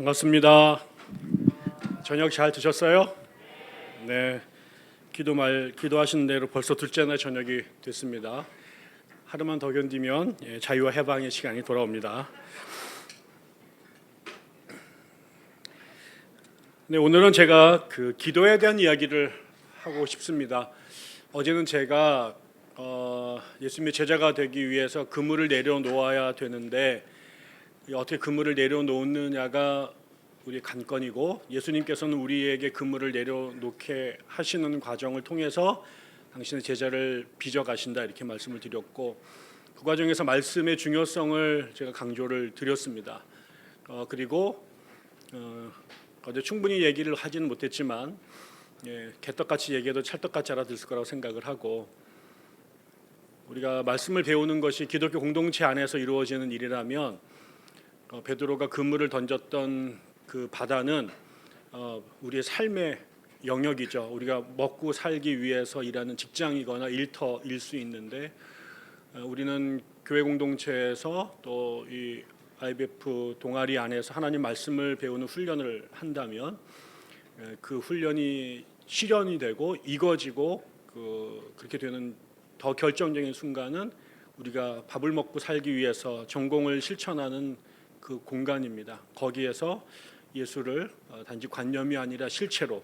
반갑습니다. 저녁 잘 드셨어요? 네. 기도하신 대로 벌써 둘째 날 저녁이 됐습니다. 하루만 더 견디면 자유와 해방의 시간이 돌아옵니다. 네, 오늘은 제가 그 기도에 대한 이야기를 하고 싶습니다. 어제는 제가 예수님의 제자가 되기 위해서 그물을 내려놓아야 되는데 어떻게 그물을 내려놓느냐가 우리의 관건이고, 예수님께서는 우리에게 그물을 내려놓게 하시는 과정을 통해서 당신의 제자를 빚어 가신다, 이렇게 말씀을 드렸고, 그 과정에서 말씀의 중요성을 제가 강조를 드렸습니다. 그리고 어제 충분히 얘기를 하지는 못했지만 개떡같이 얘기해도 찰떡같이 알아들을 거라고 생각을 하고, 우리가 말씀을 배우는 것이 기독교 공동체 안에서 이루어지는 일이라면 베드로가 그물을 던졌던 그 바다는 우리의 삶의 영역이죠. 우리가 먹고 살기 위해서 일하는 직장이거나 일터일 수 있는데, 우리는 교회 공동체에서 또 이 IBF 동아리 안에서 하나님 말씀을 배우는 훈련을 한다면 그 훈련이 실현이 되고 이거지고 그렇게 되는 더 결정적인 순간은 우리가 밥을 먹고 살기 위해서 전공을 실천하는 그 공간입니다. 거기에서 예수를 단지 관념이 아니라 실체로,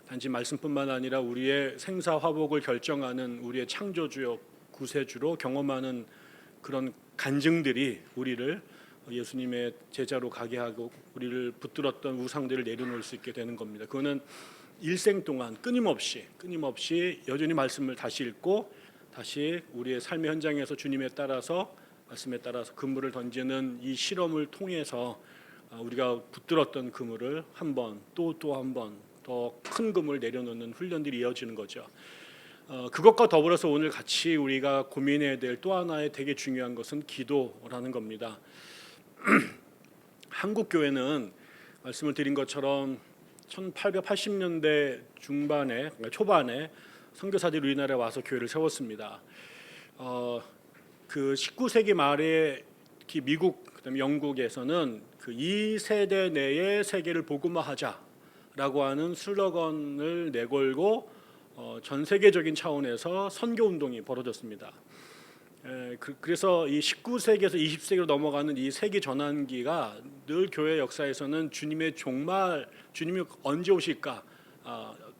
단지 말씀뿐만 아니라 우리의 생사화복을 결정하는 우리의 창조주요 구세주로 경험하는 그런 간증들이 우리를 예수님의 제자로 가게 하고 우리를 붙들었던 우상들을 내려놓을 수 있게 되는 겁니다. 그거는 일생 동안 끊임없이 여전히 말씀을 다시 읽고 다시 우리의 삶의 현장에서 주님에 따라서, 말씀에 따라서 그물을 던지는 이 실험을 통해서 우리가 붙들었던 그물을 한 번 또 한 번 더 큰 그물을 내려놓는 훈련들이 이어지는 거죠. 그것과 더불어서 오늘 같이 우리가 고민해야 될 또 하나의 되게 중요한 것은 기도라는 겁니다. 한국 교회는 말씀을 드린 것처럼 1880년대 초반에 선교사들이 우리나라에 와서 교회를 세웠습니다. 그 19세기 말에 특히 미국, 그다음에 영국에서는 그 2세대 내에 세계를 복음화하자라고 하는 슬로건을 내걸고 전 세계적인 차원에서 선교 운동이 벌어졌습니다. 그래서 이 19세기에서 20세기로 넘어가는 이 세기 전환기가 늘 교회 역사에서는 주님의 종말, 주님이 언제 오실까,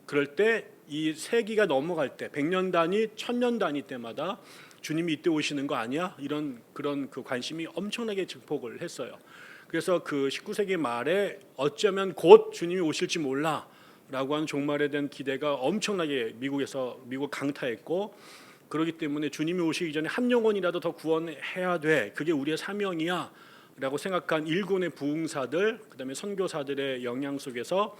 그럴 때 이 세기가 넘어갈 때 100년 단위, 1000년 단위 때마다 주님이 이때 오시는 거 아니야? 그런 그 관심이 엄청나게 증폭을 했어요. 그래서 그 19세기 말에 어쩌면 곧 주님이 오실지 몰라라고 하는 종말에 대한 기대가 엄청나게 미국 강타했고, 그렇기 때문에 주님이 오시기 전에 한 영혼이라도 더 구원해야 돼, 그게 우리의 사명이야 라고 생각한 일군의 부흥사들, 그다음에 선교사들의 영향 속에서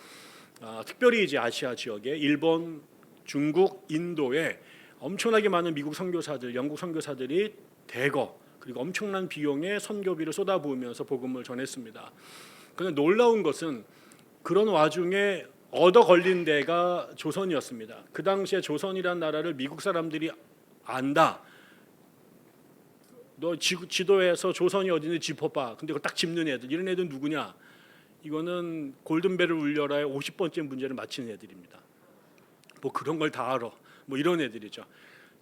특별히 이제 아시아 지역에 일본, 중국, 인도에 엄청나게 많은 미국 선교사들, 영국 선교사들이 대거 그리고 엄청난 비용의 선교비를 쏟아부으면서 복음을 전했습니다. 그런데 놀라운 것은 그런 와중에 얻어 걸린 데가 조선이었습니다. 그 당시에 조선이란 나라를 미국 사람들이 안다. 너 지도에서 조선이 어디는지 짚어봐. 근데 그걸 딱 짚는 애들, 이런 애들 누구냐? 이거는 골든벨을 울려라의 50번째 문제를 맞히는 애들입니다. 뭐 그런 걸 다 알아. 뭐 이런 애들이죠.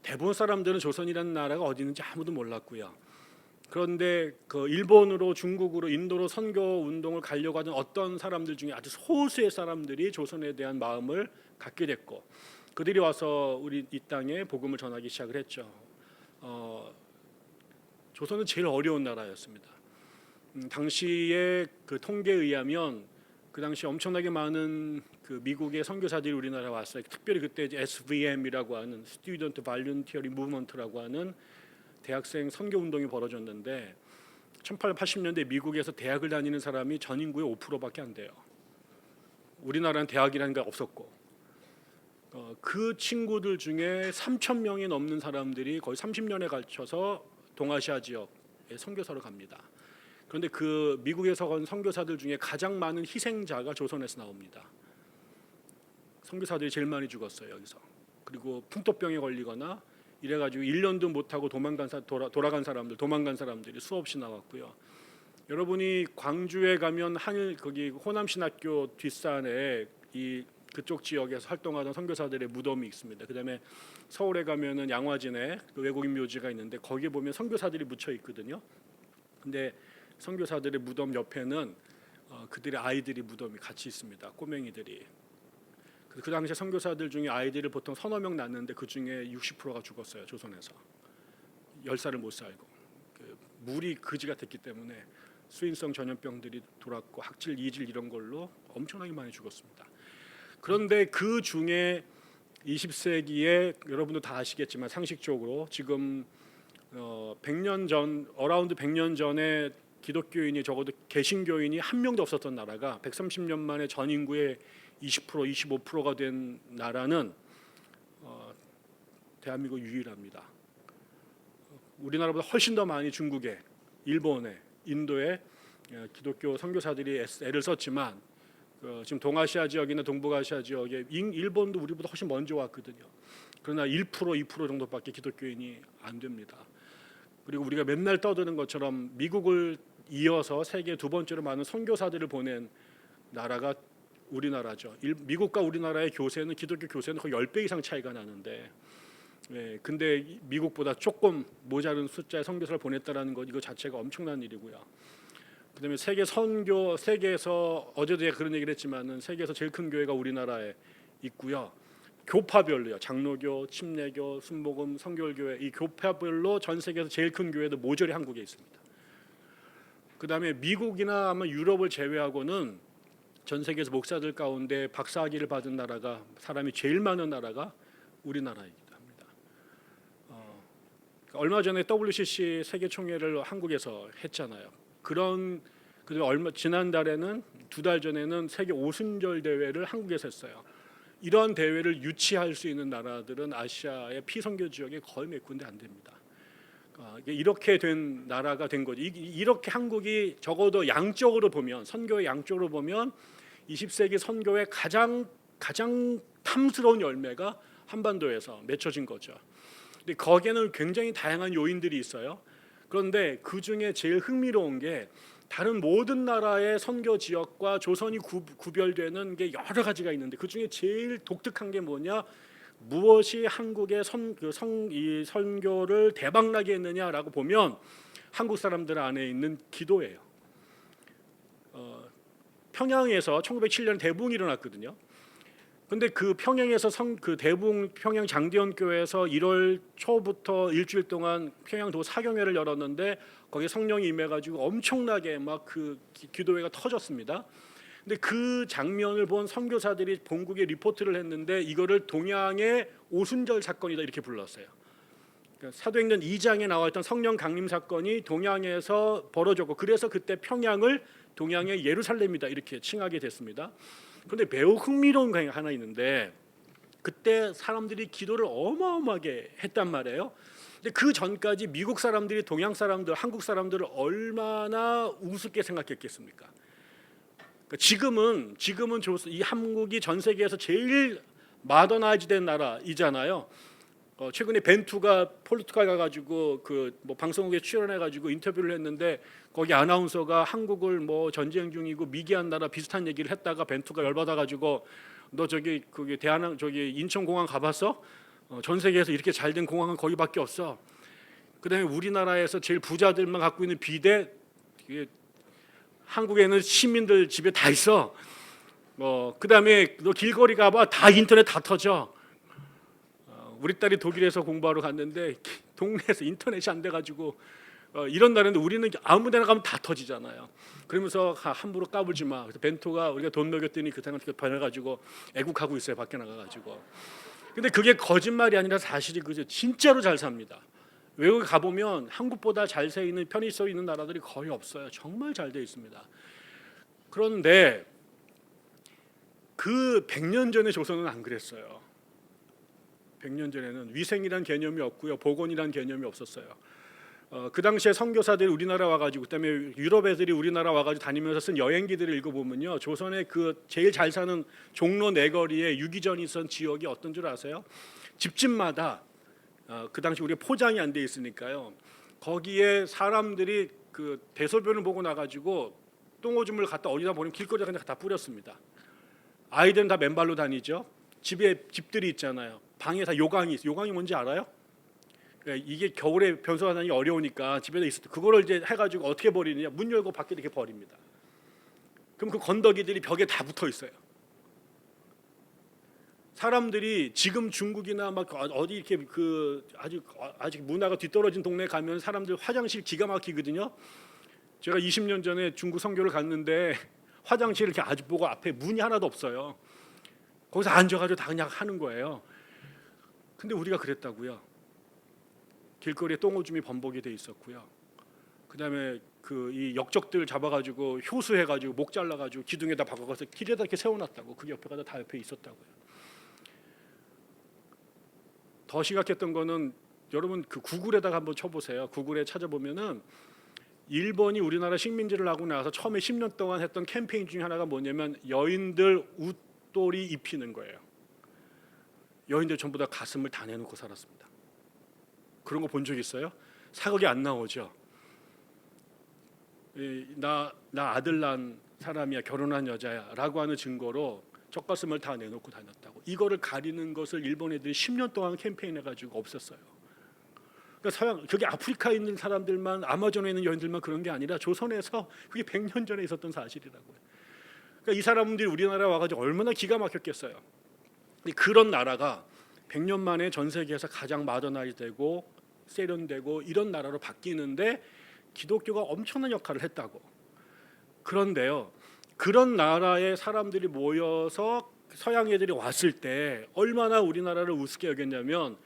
대부분 사람들은 조선이라는 나라가 어디 있는지 아무도 몰랐고요. 그런데 그 일본으로, 중국으로, 인도로 선교 운동을 가려고 하던 어떤 사람들 중에 아주 소수의 사람들이 조선에 대한 마음을 갖게 됐고, 그들이 와서 우리 이 땅에 복음을 전하기 시작을 했죠. 조선은 제일 어려운 나라였습니다. 당시의 그 통계에 의하면 그 당시 엄청나게 많은 그 미국의 선교사들이 우리나라에 왔어요. 특별히 그때 이제 SVM이라고 하는 Student Voluntary Movement라고 하는 대학생 선교 운동이 벌어졌는데, 1880년대 미국에서 대학을 다니는 사람이 전 인구의 5%밖에 안 돼요. 우리나라는 대학이라는 게 없었고, 그 친구들 중에 3,000명이 넘는 사람들이 거의 30년에 걸쳐서 동아시아 지역에 선교사로 갑니다. 그런데 그 미국에서 간 선교사들 중에 가장 많은 희생자가 조선에서 나옵니다. 선교사들이 제일 많이 죽었어요, 여기서. 그리고 풍토병에 걸리거나 이래가지고 1년도 못하고 도망간 사람들이 수없이 나왔고요. 여러분이 광주에 가면 거기 호남신학교 뒷산에 그쪽 지역에서 활동하던 선교사들의 무덤이 있습니다. 그다음에 서울에 가면은 양화진에 그 외국인 묘지가 있는데 거기에 보면 선교사들이 묻혀 있거든요. 근데 선교사들의 무덤 옆에는 그들의 아이들이 무덤이 같이 있습니다. 꼬맹이들이. 그 당시에 선교사들 중에 아이들을 보통 서너 명 낳는데 그 중에 60%가 죽었어요. 조선에서 10살을 못 살고 물이 거지가 됐기 때문에 수인성 전염병들이 돌았고 학질, 이질 이런 걸로 엄청나게 많이 죽었습니다. 그런데 그 중에 20세기에 여러분도 다 아시겠지만 상식적으로 지금 100년 전, 어라운드 100년 전에 기독교인이 적어도 개신교인이 한 명도 없었던 나라가 130년 만에 전 인구의 20%, 25%가 된 나라는 대한민국 유일합니다. 우리나라보다 훨씬 더 많이 중국에, 일본에, 인도에 기독교 선교사들이 애를 썼지만 지금 동아시아 지역이나 동북아시아 지역에 일본도 우리보다 훨씬 먼저 왔거든요. 그러나 1%, 2% 정도밖에 기독교인이 안 됩니다. 그리고 우리가 맨날 떠드는 것처럼 미국을 이어서 세계 두 번째로 많은 선교사들을 보낸 나라가 우리나라죠. 미국과 우리나라의 교세는 기독교 교세는 거의 10배 이상 차이가 나는데 근데 미국보다 조금 모자른 숫자의 선교사를 보냈다라는 것 이거 자체가 엄청난 일이고요. 그다음에 세계에서 어제도 제가 그런 얘기를 했지만은 세계에서 제일 큰 교회가 우리나라에 있고요. 교파별로요. 장로교, 침례교, 순복음, 성결교회 이 교파별로 전 세계에서 제일 큰 교회도 모조리 한국에 있습니다. 그다음에 미국이나 아마 유럽을 제외하고는 전 세계에서 목사들 가운데 박사학위를 받은 나라가 사람이 제일 많은 나라가 우리나라이기도 합니다. 얼마 전에 WCC 세계 총회를 한국에서 했잖아요. 지난달에는 2달 전에는 세계 오순절 대회를 한국에서 했어요. 이런 대회를 유치할 수 있는 나라들은 아시아의 피선교 지역에 거의 몇 군데 안 됩니다. 이렇게 된 나라가 된 거죠. 이렇게 한국이 적어도 양적으로 보면 선교의 양적으로 보면 20세기 선교의 가장 탐스러운 열매가 한반도에서 맺혀진 거죠. 근데 거기에는 굉장히 다양한 요인들이 있어요. 그런데 그 중에 제일 흥미로운 게 다른 모든 나라의 선교 지역과 조선이 구별되는 게 여러 가지가 있는데 그 중에 제일 독특한 게 뭐냐? 무엇이 한국의 이 선교를 대박나게 했느냐라고 보면 한국 사람들 안에 있는 기도예요. 평양에서 1907년 대붕이 일어났거든요. 근데 그 평양에서 그 대붕 평양 장대현교회에서 1월 초부터 일주일 동안 평양도 사경회를 열었는데 거기에 성령이 임해가지고 엄청나게 막 그 기도회가 터졌습니다. 근데 그 장면을 본 선교사들이 본국에 리포트를 했는데 이거를 동양의 오순절 사건이다 이렇게 불렀어요. 그러니까 사도행전 2장에 나와 있던 성령 강림 사건이 동양에서 벌어졌고 그래서 그때 평양을 동양의 예루살렘이다 이렇게 칭하게 됐습니다. 그런데 매우 흥미로운 게 하나 있는데 그때 사람들이 기도를 어마어마하게 했단 말이에요. 근데 그 전까지 미국 사람들이 동양 사람들, 한국 사람들을 얼마나 우습게 생각했겠습니까? 그러니까 지금은 이 한국이 전 세계에서 제일 마더나이즈된 나라이잖아요. 최근에 벤투가 포르투갈 가가지고 그 뭐 방송국에 출연해가지고 인터뷰를 했는데 거기 아나운서가 한국을 뭐 전쟁 중이고 미개한 나라 비슷한 얘기를 했다가 벤투가 열받아가지고 너 저기 저기 인천공항 가봤어? 전 세계에서 이렇게 잘된 공항은 거기밖에 없어. 그다음에 우리나라에서 제일 부자들만 갖고 있는 비대 한국에는 시민들 집에 다 있어. 그다음에 너 길거리 가봐 다 인터넷 다 터져. 우리 딸이 독일에서 공부하러 갔는데 동네에서 인터넷이 안 돼가지고 이런 나라인데 우리는 아무데나 가면 다 터지잖아요. 그러면서 함부로 까불지 마. 그래서 벤토가 우리가 돈 먹였더니 그 사람한테 변해가지고 애국하고 있어요. 밖에 나가가지고. 근데 그게 거짓말이 아니라 사실이 그죠. 진짜로 잘 삽니다. 외국에 가보면 한국보다 잘 돼 있는 편의성 있는 나라들이 거의 없어요. 정말 잘 돼 있습니다. 그런데 그 100년 전의 조선은 안 그랬어요. 100년 전에는 위생이란 개념이 없고요. 보건이란 개념이 없었어요. 그 당시에 선교사들이 우리나라 와가지고 그다음에 유럽 애들이 우리나라 와가지고 다니면서 쓴 여행기들을 읽어보면요. 조선의 그 제일 잘 사는 종로 내거리에 유기전이 있던 지역이 어떤 줄 아세요? 집집마다 그 당시 우리가 포장이 안 돼 있으니까요. 거기에 사람들이 그 대소변을 보고 나가지고 똥오줌을 갖다 어디다 버리면 길거리에 그냥 다 뿌렸습니다. 아이들은 다 맨발로 다니죠. 집들이 있잖아요. 방에 다 요강이 뭔지 알아요? 그러니까 이게 겨울에 변소가 다니기 어려우니까 집에다 있을 때 그거를 이제 해가지고 어떻게 버리느냐? 문 열고 밖에 이렇게 버립니다. 그럼 그 건더기들이 벽에 다 붙어 있어요. 사람들이 지금 중국이나 막 어디 이렇게 그 아직 문화가 뒤떨어진 동네 가면 사람들 화장실 기가 막히거든요. 제가 20년 전에 중국 선교를 갔는데 화장실 이렇게 아주 보고 앞에 문이 하나도 없어요. 거기서 앉아가지고 다 그냥 하는 거예요. 근데 우리가 그랬다고요. 길거리에 똥오줌이 범벅이 돼 있었고요. 그다음에 그 이 역적들 잡아가지고 효수해가지고 목 잘라가지고 기둥에다 박아서 길에다 이렇게 세워놨다고. 그 옆에가 다 옆에 있었다고요. 더 심각했던 거는 여러분 그 구글에다가 한번 쳐보세요. 구글에 찾아보면은 일본이 우리나라 식민지를 하고 나서 처음에 10년 동안 했던 캠페인 중에 하나가 뭐냐면 여인들 웃돌이 입히는 거예요. 여인들 전부 다 가슴을 다 내놓고 살았습니다. 그런 거 본 적 있어요? 사극이 안 나오죠. 나 아들 낳은 사람이야, 결혼한 여자야라고 하는 증거로 젖가슴을 다 내놓고 다녔다고. 이거를 가리는 것을 일본 애들이 10년 동안 캠페인해가지고 없었어요. 그러니까 서양, 그게 아프리카에 있는 사람들만, 아마존에 있는 여인들만 그런 게 아니라 조선에서 그게 100년 전에 있었던 사실이라고요. 그러니까 이 사람들이 우리나라에 와가지고 얼마나 기가 막혔겠어요. 근데 그런 나라가 100년 만에 전 세계에서 가장 마더나이즈되고 세련되고 이런 나라로 바뀌는데 기독교가 엄청난 역할을 했다고. 그런데요, 그런 나라의 사람들이 모여서 서양 애들이 왔을 때 얼마나 우리나라를 우습게 여겼냐면,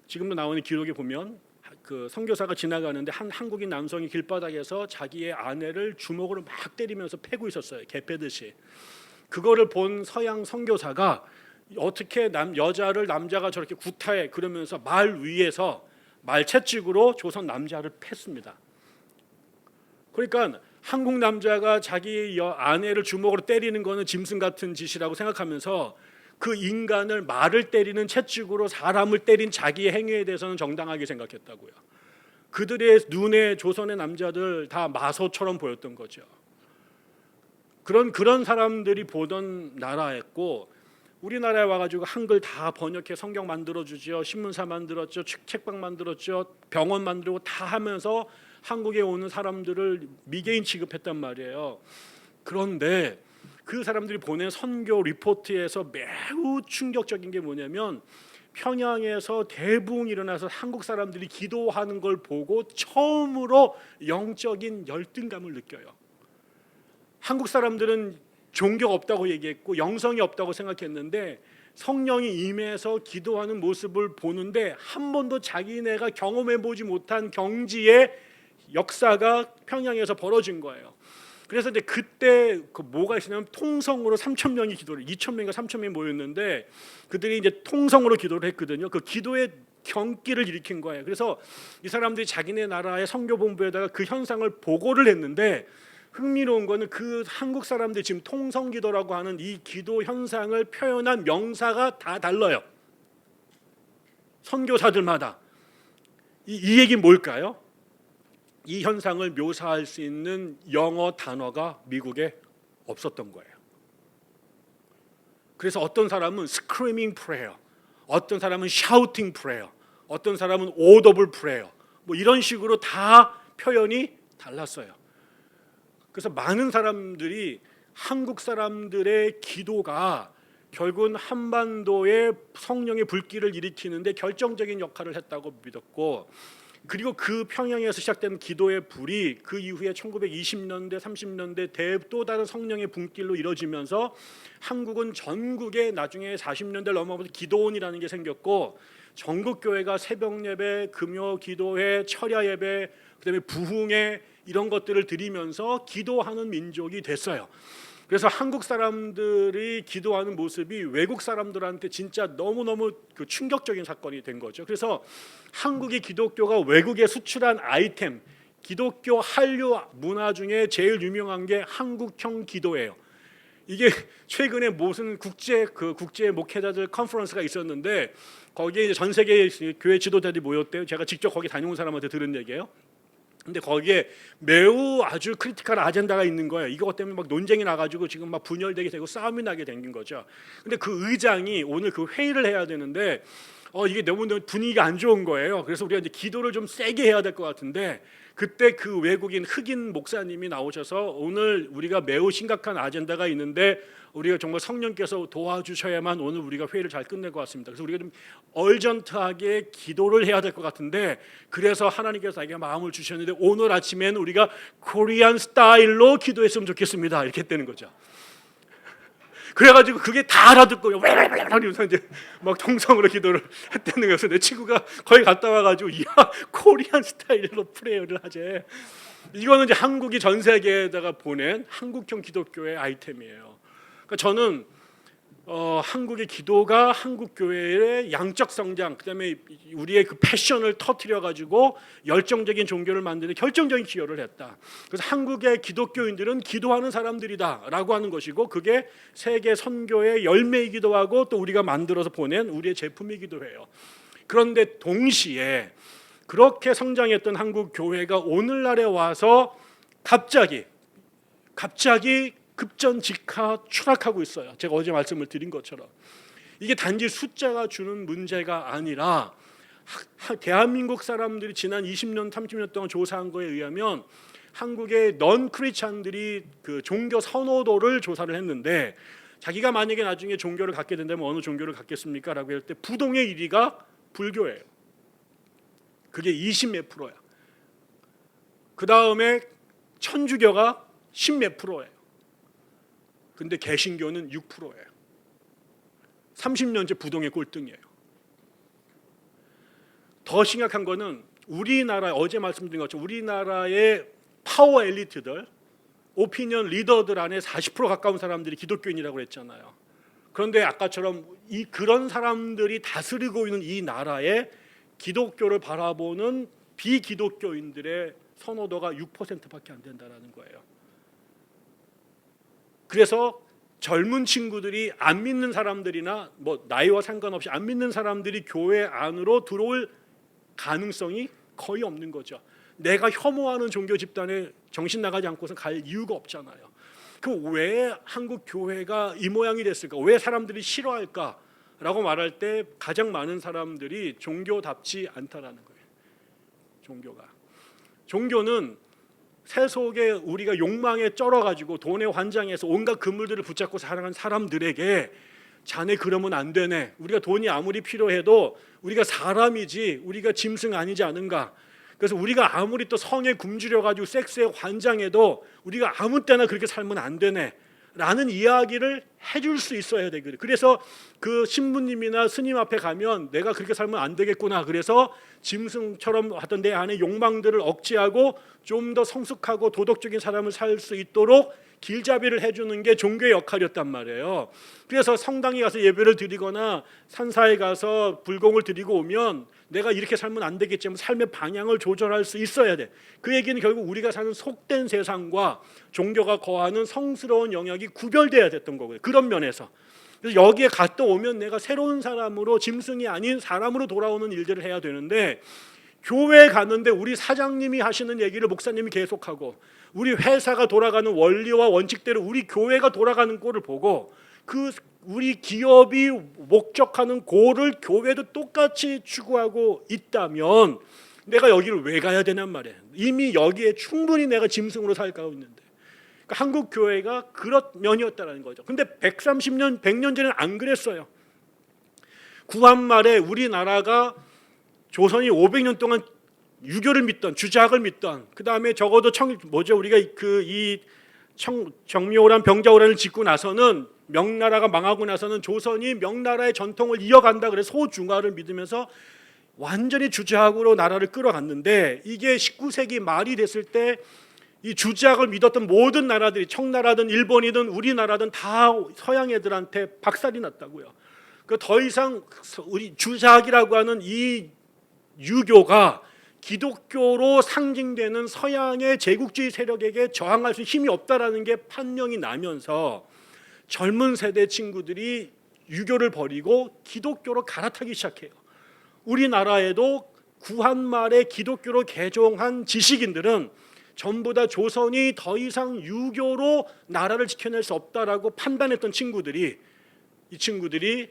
지금도 나오는 기록에 보면 그 선교사가 지나가는데 한 한국인 남성이 길바닥에서 자기의 아내를 주먹으로 막 때리면서 패고 있었어요. 개 패듯이. 그거를 본 서양 선교사가 어떻게 여자를 남자가 저렇게 구타해 그러면서 말 위에서 말 채찍으로 조선 남자를 팼습니다. 그러니까 한국 남자가 자기 아내를 주먹으로 때리는 거는 짐승 같은 짓이라고 생각하면서 그 인간을 말을 때리는 채찍으로 사람을 때린 자기의 행위에 대해서는 정당하게 생각했다고요. 그들의 눈에 조선의 남자들 다 마소처럼 보였던 거죠. 그런 사람들이 보던 나라였고, 우리나라에 와가지고 한글 다 번역해 성경 만들어주죠. 신문사 만들었죠. 책방 만들었죠. 병원 만들고 다 하면서 한국에 오는 사람들을 미개인 취급했단 말이에요. 그런데 그 사람들이 보낸 선교 리포트에서 매우 충격적인 게 뭐냐면, 평양에서 대부흥 일어나서 한국 사람들이 기도하는 걸 보고 처음으로 영적인 열등감을 느껴요. 한국 사람들은 종교가 없다고 얘기했고 영성이 없다고 생각했는데, 성령이 임해서 기도하는 모습을 보는데 한 번도 자기네가 경험해보지 못한 경지의 역사가 평양에서 벌어진 거예요. 그래서 이제 그때 그 뭐가 있었냐면, 통성으로 3천 명이 기도를, 2천 명인가 3천 명이 모였는데 그들이 이제 통성으로 기도를 했거든요. 그 기도의 경기를 일으킨 거예요. 그래서 이 사람들이 자기네 나라의 선교본부에다가 그 현상을 보고를 했는데, 흥미로운 거는 그 한국 사람들이 지금 통성기도라고 하는 이 기도 현상을 표현한 명사가 다 달라요. 선교사들마다. 이 얘기는 뭘까요? 이 현상을 묘사할 수 있는 영어 단어가 미국에 없었던 거예요. 그래서 어떤 사람은 screaming prayer, 어떤 사람은 shouting prayer, 어떤 사람은 audible prayer, 뭐 이런 식으로 다 표현이 달랐어요. 그래서 많은 사람들이 한국 사람들의 기도가 결국은 한반도의 성령의 불길을 일으키는데 결정적인 역할을 했다고 믿었고, 그리고 그 평양에서 시작된 기도의 불이 그 이후에 1920년대 30년대 또 다른 성령의 분길로 이뤄지면서 한국은 전국에 나중에 40년대를 넘어가면서 기도원이라는 게 생겼고, 전국 교회가 새벽 예배, 금요 기도회, 철야 예배, 그다음에 부흥회 이런 것들을 드리면서 기도하는 민족이 됐어요. 그래서 한국 사람들이 기도하는 모습이 외국 사람들한테 진짜 너무너무 그 충격적인 사건이 된 거죠. 그래서 한국이 기독교가 외국에 수출한 아이템, 기독교 한류 문화 중에 제일 유명한 게 한국형 기도예요. 이게 최근에 무슨 국제 목회자들 컨퍼런스가 있었는데 거기에 이제 전 세계 교회 지도자들이 모였대요. 제가 직접 거기 다녀온 사람한테 들은 얘기예요. 근데 거기에 매우 아주 크리티컬 아젠다가 있는 거예요. 이것 때문에 막 논쟁이 나가지고 지금 막 분열되게 되고 싸움이 나게 된 거죠. 근데 그 의장이 오늘 그 회의를 해야 되는데 이게 너무 분위기가 안 좋은 거예요. 그래서 우리가 이제 기도를 좀 세게 해야 될 것 같은데 그때 그 외국인 흑인 목사님이 나오셔서 오늘 우리가 매우 심각한 아젠다가 있는데 우리가 정말 성령께서 도와주셔야만 오늘 우리가 회의를 잘 끝낼 것 같습니다. 그래서 우리가 좀 얼전트하게 기도를 해야 될 것 같은데 그래서 하나님께서 자기가 마음을 주셨는데 오늘 아침에는 우리가 코리안 스타일로 기도했으면 좋겠습니다. 이렇게 했다는 거죠. 그래가지고 그게 다 알아듣고 이러면서 이제 막 통성으로 기도를 했다는 거여서 내 친구가 거기 갔다 와가지고 야 코리안 스타일로 프레이어를 하재. 이거는 이제 한국이 전 세계에다가 보낸 한국형 기독교의 아이템이에요. 그러니까 저는 한국의 기도가 한국 교회의 양적 성장, 그다음에 우리의 그 패션을 터뜨려 가지고 열정적인 종교를 만드는 결정적인 기여를 했다. 그래서 한국의 기독교인들은 기도하는 사람들이다라고 하는 것이고 그게 세계 선교의 열매이기도 하고 또 우리가 만들어서 보낸 우리의 제품이기도 해요. 그런데 동시에 그렇게 성장했던 한국 교회가 오늘날에 와서 갑자기 급전직하 추락하고 있어요. 제가 어제 말씀을 드린 것처럼 이게 단지 숫자가 주는 문제가 아니라 대한민국 사람들이 지난 20년, 30년 동안 조사한 거에 의하면 한국의 넌 크리스찬들이 그 종교 선호도를 조사를 했는데 자기가 만약에 나중에 종교를 갖게 된다면 어느 종교를 갖겠습니까? 라고 할 때 부동의 1위가 불교예요. 그게 20몇 %야. 그 다음에 천주교가 10몇 %예요. 근데 개신교는 6%예요. 30년째 부동의 꼴등이에요. 더 심각한 거는 우리나라 어제 말씀드린 것처럼 우리나라의 파워 엘리트들, 오피니언 리더들 안에 40% 가까운 사람들이 기독교인이라고 했잖아요. 그런데 아까처럼 그런 사람들이 다스리고 있는 이 나라에 기독교를 바라보는 비기독교인들의 선호도가 6%밖에 안 된다는 거예요. 그래서 젊은 친구들이 안 믿는 사람들이나 뭐 나이와 상관없이 안 믿는 사람들이 교회 안으로 들어올 가능성이 거의 없는 거죠. 내가 혐오하는 종교 집단에 정신 나가지 않고서 갈 이유가 없잖아요. 그 왜 한국 교회가 이 모양이 됐을까? 왜 사람들이 싫어할까? 라고 말할 때 가장 많은 사람들이 종교답지 않다라는 거예요. 종교는 세속에 우리가 욕망에 쩔어가지고 돈에 환장해서 온갖 그물들을 붙잡고 살아가는 사람들에게 자네 그러면 안 되네. 우리가 돈이 아무리 필요해도 우리가 사람이지 우리가 짐승 아니지 않은가. 그래서 우리가 아무리 또 성에 굶주려가지고 섹스에 환장해도 우리가 아무 때나 그렇게 살면 안 되네. 라는 이야기를 해줄 수 있어야 되거든요. 그래서 그 신부님이나 스님 앞에 가면 내가 그렇게 살면 안 되겠구나. 그래서 짐승처럼 하던 내 안에 욕망들을 억제하고 좀 더 성숙하고 도덕적인 사람을 살 수 있도록 길잡이를 해주는 게 종교의 역할이었단 말이에요. 그래서 성당에 가서 예배를 드리거나 산사에 가서 불공을 드리고 오면 내가 이렇게 살면 안 되겠지만 삶의 방향을 조절할 수 있어야 돼. 그 얘기는 결국 우리가 사는 속된 세상과 종교가 거하는 성스러운 영역이 구별돼야 됐던 거고요. 그런 면에서. 그래서 여기에 갔다 오면 내가 새로운 사람으로 짐승이 아닌 사람으로 돌아오는 일들을 해야 되는데 교회에 갔는데 우리 사장님이 하시는 얘기를 목사님이 계속하고 우리 회사가 돌아가는 원리와 원칙대로 우리 교회가 돌아가는 꼴을 보고 그 우리 기업이 목적하는 고를 교회도 똑같이 추구하고 있다면 내가 여기를 왜 가야 되냔 말이에요. 이미 여기에 충분히 내가 짐승으로 살고 있는데 그러니까 한국 교회가 그런 면이었다는 거죠. 근데 130년, 100년 전에는 안 그랬어요. 구한말에 우리나라가 조선이 500년 동안 유교를 믿던 주작을 믿던 그 다음에 적어도 우리가 정묘호란 병자호란을 짓고 나서는 명나라가 망하고 나서는 조선이 명나라의 전통을 이어간다 그래서 소중화를 믿으면서 완전히 주작으로 나라를 끌어갔는데 이게 19세기 말이 됐을 때 이 주작을 믿었던 모든 나라들이 청나라든 일본이든 우리나라든 다 서양 애들한테 박살이 났다고요. 그 더 이상 우리 주작이라고 하는 이 유교가 기독교로 상징되는 서양의 제국주의 세력에게 저항할 수 힘이 없다라는 게 판명이 나면서 젊은 세대 친구들이 유교를 버리고 기독교로 갈아타기 시작해요. 우리나라에도 구한 말에 기독교로 개종한 지식인들은 전부 다 조선이 더 이상 유교로 나라를 지켜낼 수 없다라고 판단했던 친구들이, 이 친구들이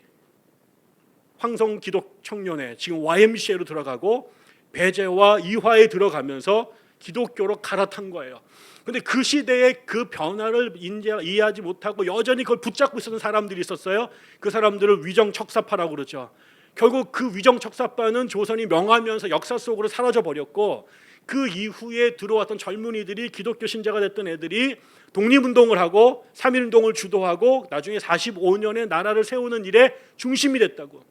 황성 기독 청년회, 지금 YMCA로 들어가고 배제와 이화에 들어가면서 기독교로 갈아탄 거예요. 근데 그 시대의 그 변화를 이해하지 못하고 여전히 그걸 붙잡고 있었던 사람들이 있었어요. 그 사람들을 위정척사파라고 그러죠. 결국 그 위정척사파는 조선이 명하면서 역사 속으로 사라져 버렸고, 그 이후에 들어왔던 젊은이들이, 기독교 신자가 됐던 애들이 독립운동을 하고 3.1운동을 주도하고 나중에 45년에 나라를 세우는 일에 중심이 됐다고.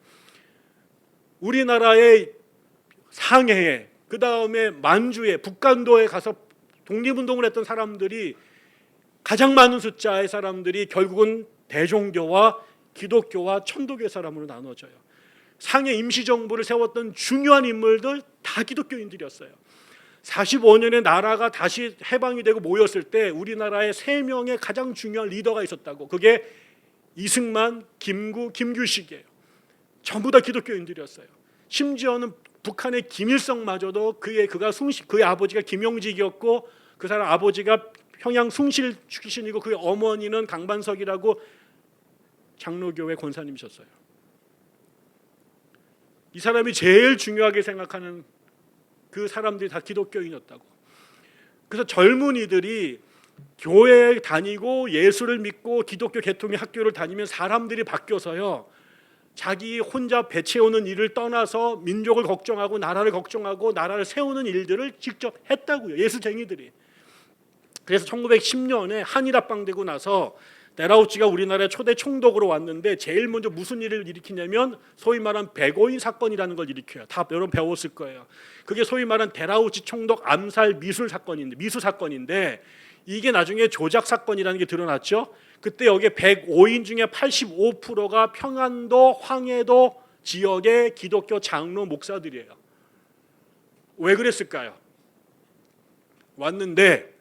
우리나라의 상해에, 그 다음에 만주에, 북간도에 가서 독립운동을 했던 사람들이, 가장 많은 숫자의 사람들이 결국은 대종교와 기독교와 천도교의 사람으로 나눠져요. 상해 임시정부를 세웠던 중요한 인물들 다 기독교인들이었어요. 45년에 나라가 다시 해방이 되고 모였을 때 우리나라에 3명의 가장 중요한 리더가 있었다고. 그게 이승만, 김구, 김규식이에요. 전부 다 기독교인들이었어요. 심지어는 북한의 김일성마저도 그의 아버지가 김용직이었고, 그 사람 아버지가 평양 숭실 출신이고 그의 어머니는 강반석이라고 장로교회 권사님이셨어요. 이 사람이 제일 중요하게 생각하는 그 사람들이 다 기독교인이었다고. 그래서 젊은이들이 교회에 다니고 예수를 믿고 기독교 계통의 학교를 다니면 사람들이 바뀌어서요, 자기 혼자 배 채우는 일을 떠나서 민족을 걱정하고 나라를 걱정하고 나라를 세우는 일들을 직접 했다고요, 예수쟁이들이. 그래서 1910년에 한일합방되고 나서 데라우치가 우리나라의 초대 총독으로 왔는데 제일 먼저 무슨 일을 일으키냐면 소위 말한 백오인 사건이라는 걸 일으켜요. 다 여러분 배웠을 거예요. 그게 소위 말한 데라우치 총독 암살 미수 사건인데 이게 나중에 조작 사건이라는 게 드러났죠. 그때 여기에 105인 중에 85%가 평안도, 황해도 지역의 기독교 장로 목사들이에요. 왜 그랬을까요? 왔는데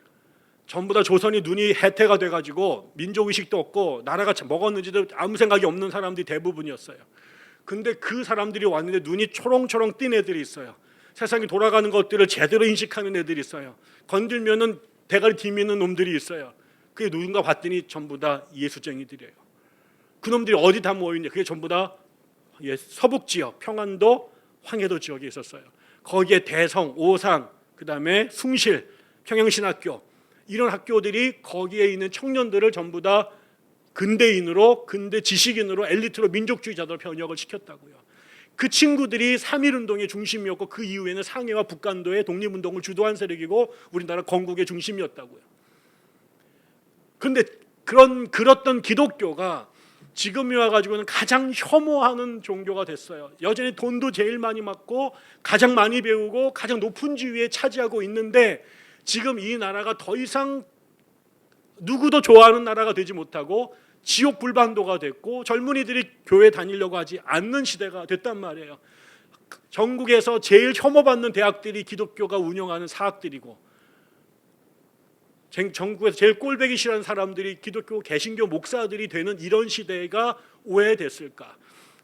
전부 다 조선이 눈이 해태가 돼가지고 민족의식도 없고 나라가 먹었는지도 아무 생각이 없는 사람들이 대부분이었어요. 근데 그 사람들이 왔는데 눈이 초롱초롱 띈 애들이 있어요. 세상이 돌아가는 것들을 제대로 인식하는 애들이 있어요. 건들면은 대가리 뒤미는 놈들이 있어요. 그게 누군가 봤더니 전부 다 예수쟁이들이에요. 그 놈들이 어디 다 모여있냐? 그게 전부 다 서북 지역, 평안도, 황해도 지역에 있었어요. 거기에 대성, 오상, 그 다음에 숭실, 평양신학교, 이런 학교들이 거기에 있는 청년들을 전부 다 근대인으로, 근대 지식인으로, 엘리트로, 민족주의자들로 변혁을 시켰다고요. 그 친구들이 3.1운동의 중심이었고 그 이후에는 상해와 북간도의 독립운동을 주도한 세력이고 우리나라 건국의 중심이었다고요. 그런데 그렇던 기독교가 지금이 와가지고는 가장 혐오하는 종교가 됐어요. 여전히 돈도 제일 많이 받고 가장 많이 배우고 가장 높은 지위에 차지하고 있는데 지금 이 나라가 더 이상 누구도 좋아하는 나라가 되지 못하고 지옥 불반도가 됐고 젊은이들이 교회 다니려고 하지 않는 시대가 됐단 말이에요. 전국에서 제일 혐오받는 대학들이 기독교가 운영하는 사학들이고 전국에서 제일 꼴보기 싫어하는 사람들이 기독교 개신교 목사들이 되는 이런 시대가 왜 됐을까?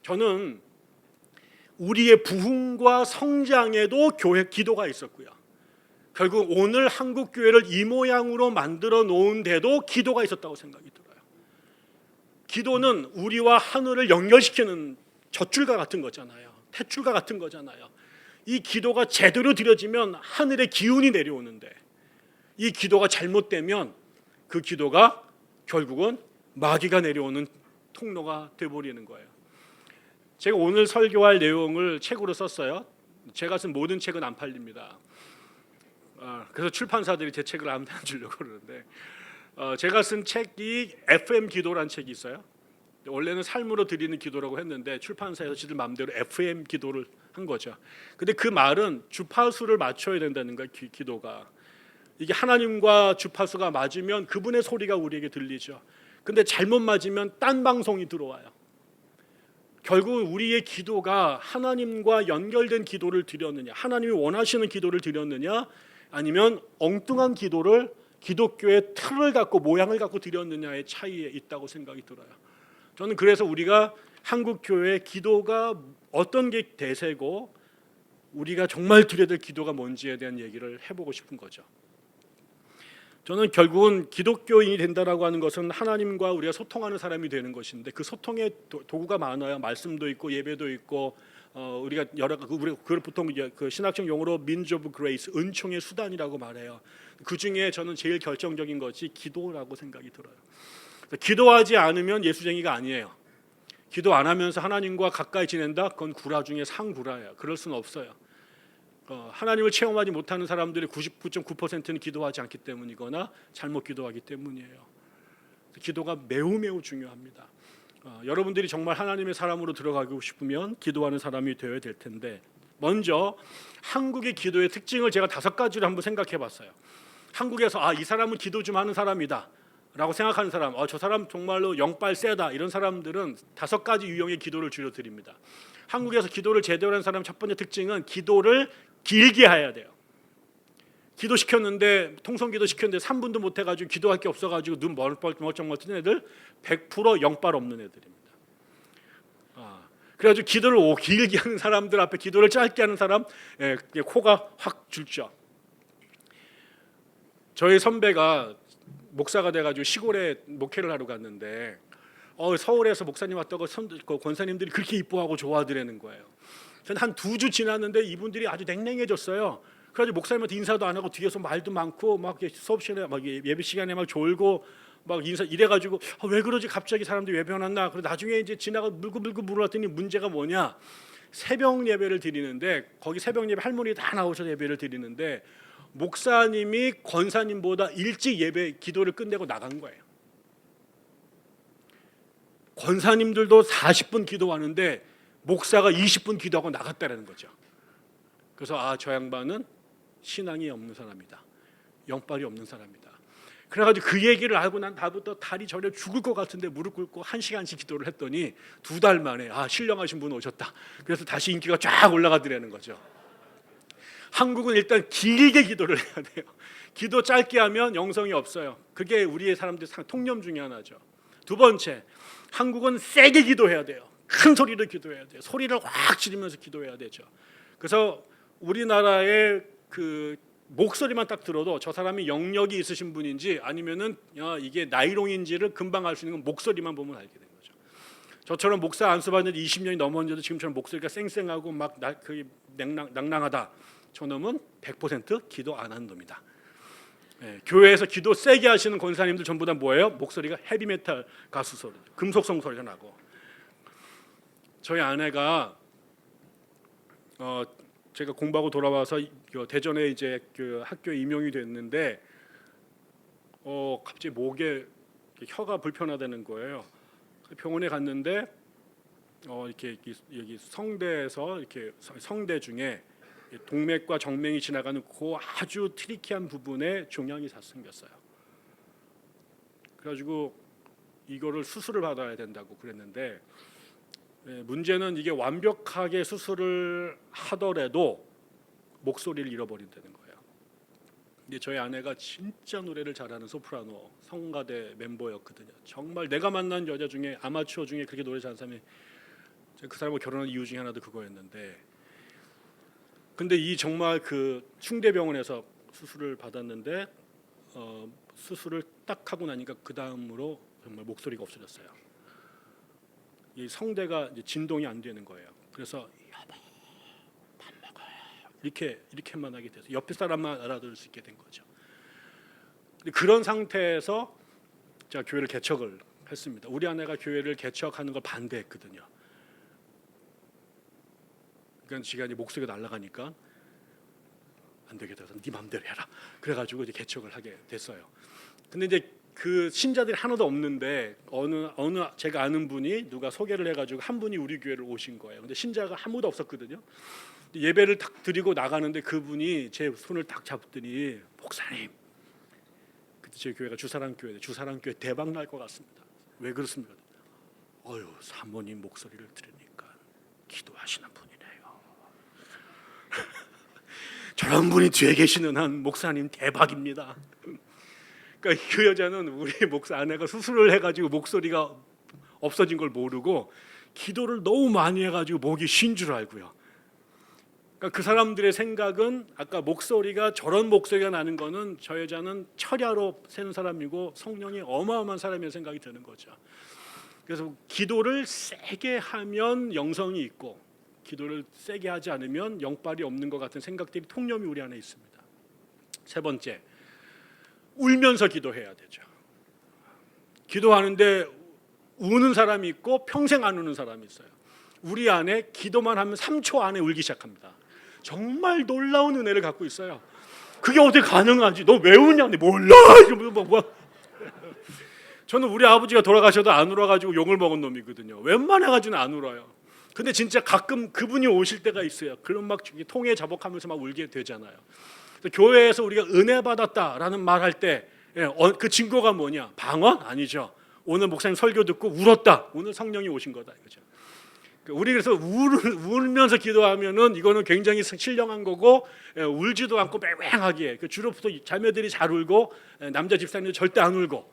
저는 우리의 부흥과 성장에도 교회 기도가 있었고요. 결국 오늘 한국 교회를 이 모양으로 만들어 놓은데도 기도가 있었다고 생각이 들어요. 기도는 우리와 하늘을 연결시키는 젖줄과 같은 거잖아요. 탯줄과 같은 거잖아요. 이 기도가 제대로 드려지면 하늘의 기운이 내려오는데 이 기도가 잘못되면 그 기도가 결국은 마귀가 내려오는 통로가 되어버리는 거예요. 제가 오늘 설교할 내용을 책으로 썼어요. 제가 쓴 모든 책은 안 팔립니다. 그래서 출판사들이 제 책을 아무도 안 주려고 그러는데 제가 쓴 책이 FM 기도라는 책이 있어요. 원래는 삶으로 드리는 기도라고 했는데 출판사에서 지들 마음대로 FM 기도를 한 거죠. 근데 그 말은 주파수를 맞춰야 된다는 거예요. 기도가. 이게 하나님과 주파수가 맞으면 그분의 소리가 우리에게 들리죠. 근데 잘못 맞으면 딴 방송이 들어와요. 결국 우리의 기도가 하나님과 연결된 기도를 드렸느냐, 하나님이 원하시는 기도를 드렸느냐, 아니면 엉뚱한 기도를 기독교의 틀을 갖고 모양을 갖고 드렸느냐의 차이에 있다고 생각이 들어요. 저는 그래서 우리가 한국 교회의 기도가 어떤 게 대세고 우리가 정말 드려야 될 기도가 뭔지에 대한 얘기를 해보고 싶은 거죠. 저는 결국은 기독교인이 된다라고 하는 것은 하나님과 우리가 소통하는 사람이 되는 것인데, 그 소통의 도구가 많아요. 말씀도 있고 예배도 있고, 우리가 여러 우리 그걸 보통 그 신학적 용어로 means of grace, 은총의 수단이라고 말해요. 그 중에 저는 제일 결정적인 것이 기도라고 생각이 들어요. 기도하지 않으면 예수쟁이가 아니에요. 기도 안 하면서 하나님과 가까이 지낸다? 그건 구라 중에 상구라예요. 그럴 수는 없어요. 하나님을 체험하지 못하는 사람들의 99.9%는 기도하지 않기 때문이거나 잘못 기도하기 때문이에요. 기도가 매우 매우 중요합니다. 여러분들이 정말 하나님의 사람으로 들어가고 싶으면 기도하는 사람이 되어야 될 텐데, 먼저 한국의 기도의 특징을 제가 5가지로 한번 생각해 봤어요. 한국에서 이 사람은 기도 좀 하는 사람이다 라고 생각하는 사람, 저 사람 정말로 영빨 세다, 이런 사람들은 5가지 유형의 기도를 주로 드립니다. 한국에서 기도를 제대로 하는 사람 첫 번째 특징은 기도를 길게 해야 돼요. 기도 시켰는데, 통성기도 시켰는데 3분도 못 해가지고 기도할 게 없어가지고 눈 멀쩡멀쩡 뜨는 애들 100% 영빨 없는 애들입니다. 그래가지고 기도를 길게 하는 사람들 앞에 기도를 짧게 하는 사람, 코가 확 줄죠. 저희 선배가 목사가 돼가지고 시골에 목회를 하러 갔는데, 서울에서 목사님 왔다고 권사님들이 그렇게 이뻐하고 좋아하더라는 거예요. 저는 한 2주 지났는데 이분들이 아주 냉랭해졌어요. 그래가지고 목사님한테 인사도 안 하고 뒤에서 말도 많고 막 수업 시간에 막 예배 시간에 막 졸고 막 인사 이래가지고 왜 그러지 갑자기 사람들이 왜 변했나. 그리고 나중에 이제 지나가 물고 물어봤더니 문제가 뭐냐, 새벽 예배를 드리는데 거기 새벽 예배 할머니 다 나오셔서 예배를 드리는데 목사님이 권사님보다 일찍 예배 기도를 끝내고 나간 거예요. 권사님들도 40분 기도하는데 목사가 20분 기도하고 나갔다라는 거죠. 그래서 저 양반은 신앙이 없는 사람이다, 영빨이 없는 사람이다. 그래가지고 그 얘기를 알고 난 다음부터 다리 저려 죽을 것 같은데 무릎 꿇고 1시간씩 기도를 했더니 2달 만에 신령하신 분 오셨다. 그래서 다시 인기가 쫙 올라가더라는 거죠. 한국은 일단 길게 기도를 해야 돼요. 기도 짧게 하면 영성이 없어요. 그게 우리의 사람들의 통념 중에 하나죠. 두 번째, 한국은 세게 기도해야 돼요. 큰 소리로 기도해야 돼요. 소리를 확 지르면서 기도해야 되죠. 그래서 우리나라의 그 목소리만 딱 들어도 저 사람이 영역이 있으신 분인지 아니면은 이게 나이롱인지를 금방 알 수 있는 건 목소리만 보면 알게 되는 거죠. 저처럼 목사 안수받은 지 20년이 넘었는데도 지금처럼 목소리가 쌩쌩하고 막 낭낭하다. 저놈은 100% 기도 안 하는 놈이다. 교회에서 기도 세게 하시는 권사님들 전부 다 뭐예요? 목소리가 헤비메탈 가수 소리, 금속성 소리가 나고. 저희 아내가 제가 공부하고 돌아와서 대전에 이제 그 학교에 임용이 됐는데 갑자기 목에 혀가 불편하다는 거예요. 병원에 갔는데 이렇게 여기 성대에서 이렇게 성대 중에 동맥과 정맥이 지나가는 그 아주 트리키한 부분에 종양이 생겼어요. 그래가지고 이거를 수술을 받아야 된다고 그랬는데, 문제는 이게 완벽하게 수술을 하더라도 목소리를 잃어버린다는 거예요. 근데 저희 아내가 진짜 노래를 잘하는 소프라노 성가대 멤버였거든요. 정말 내가 만난 여자 중에 아마추어 중에 그렇게 노래 잘하는 사람이, 그 사람과 결혼한 이유 중에 하나도 그거였는데, 근데 이 정말 그 충대병원에서 수술을 받았는데 수술을 딱 하고 나니까 그 다음으로 정말 목소리가 없어졌어요. 이 성대가 이제 진동이 안 되는 거예요. 그래서 여보 밥 먹어 이렇게만 하게 돼서 옆에 사람만 알아들을 수 있게 된 거죠. 그런 상태에서 제가 교회를 개척을 했습니다. 우리 아내가 교회를 개척하는 걸 반대했거든요. 그러니까 시간이 목소리가 날아가니까 안 되겠다. 네 맘대로 해라. 그래가지고 이제 개척을 하게 됐어요. 근데 이제 그 신자들이 하나도 없는데 어느 제가 아는 분이 누가 소개를 해가지고 한 분이 우리 교회를 오신 거예요. 근데 신자가 아무도 없었거든요. 예배를 딱 드리고 나가는데 그분이 제 손을 딱 잡더니 목사님, 그때 제 교회가 주사랑교회 대박 날 것 같습니다. 왜 그렇습니까? 사모님 목소리를 들으니까 기도하시는 분이네요. 저런 분이 뒤에 계시는 한 목사님 대박입니다. 그러니까 그 여자는 우리 목사 아내가 수술을 해가지고 목소리가 없어진 걸 모르고 기도를 너무 많이 해가지고 목이 쉰 줄 알고요. 그러니까 그 사람들의 생각은 아까 목소리가 저런 목소리가 나는 거는 저 여자는 철야로 새는 사람이고 성령이 어마어마한 사람이라는 생각이 드는 거죠. 그래서 기도를 세게 하면 영성이 있고 기도를 세게 하지 않으면 영빨이 없는 것 같은 생각들이 통념이 우리 안에 있습니다. 세 번째, 울면서 기도해야 되죠. 기도하는데 우는 사람이 있고 평생 안 우는 사람이 있어요. 우리 안에 기도만 하면 3초 안에 울기 시작합니다. 정말 놀라운 은혜를 갖고 있어요. 그게 어떻게 가능하지? 너 왜 우냐? 몰라. 이러면서 뭐. 저는 우리 아버지가 돌아가셔도 안 울어가지고 욕을 먹은 놈이거든요. 웬만해가지고는 안 울어요. 근데 진짜 가끔 그분이 오실 때가 있어요. 그럼 막 통에 자복하면서 막 울게 되잖아요. 교회에서 우리가 은혜 받았다라는 말할 때 그 증거가 뭐냐? 방언? 아니죠. 오늘 목사님 설교 듣고 울었다. 오늘 성령이 오신 거다 이거죠. 우리 그래서 울면서 기도하면은 이거는 굉장히 신령한 거고 울지도 않고 맹맹하게 주로 자매들이 잘 울고 남자 집사님들 절대 안 울고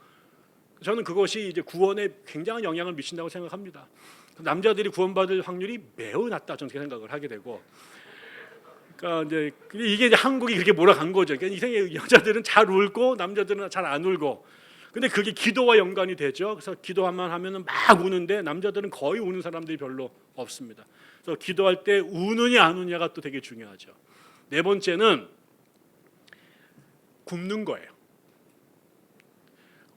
저는 그것이 이제 구원에 굉장한 영향을 미친다고 생각합니다. 남자들이 구원받을 확률이 매우 낮다 저는 생각을 하게 되고 그러니까 이제 이게 한국이 그렇게 몰아간 거죠. 그러니까 이생의 여자들은 잘 울고 남자들은 잘 안 울고 근데 그게 기도와 연관이 되죠. 그래서 기도만 하면은 막 우는데 남자들은 거의 우는 사람들이 별로 없습니다. 그래서 기도할 때 우느냐 안 우느냐가 또 되게 중요하죠. 네 번째는 굶는 거예요.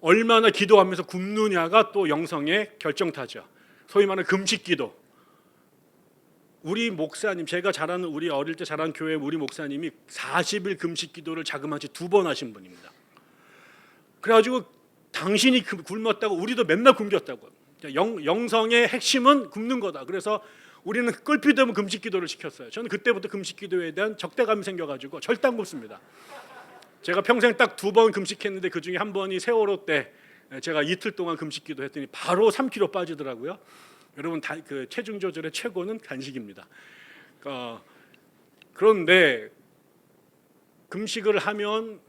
얼마나 기도하면서 굶느냐가 또 영성의 결정타죠. 소위 말하는 금식기도. 우리 목사님, 제가 자라는 우리 어릴 때 자란 교회 우리 목사님이 40일 금식기도를 자그마치 2번 하신 분입니다. 그래가지고 당신이 굶었다고 우리도 맨날 굶겼다고. 영성의 핵심은 굶는 거다. 그래서 우리는 끓비되면 금식기도를 시켰어요. 저는 그때부터 금식기도에 대한 적대감이 생겨가지고 절대 안 굶습니다. 제가 평생 딱 2번 금식했는데 그 중에 한 번이 세월호 때 제가 이틀 동안 금식기도 했더니 바로 3kg 빠지더라고요. 여러분 그 체중 조절의 최고는 간식입니다. 그런데 금식을 하면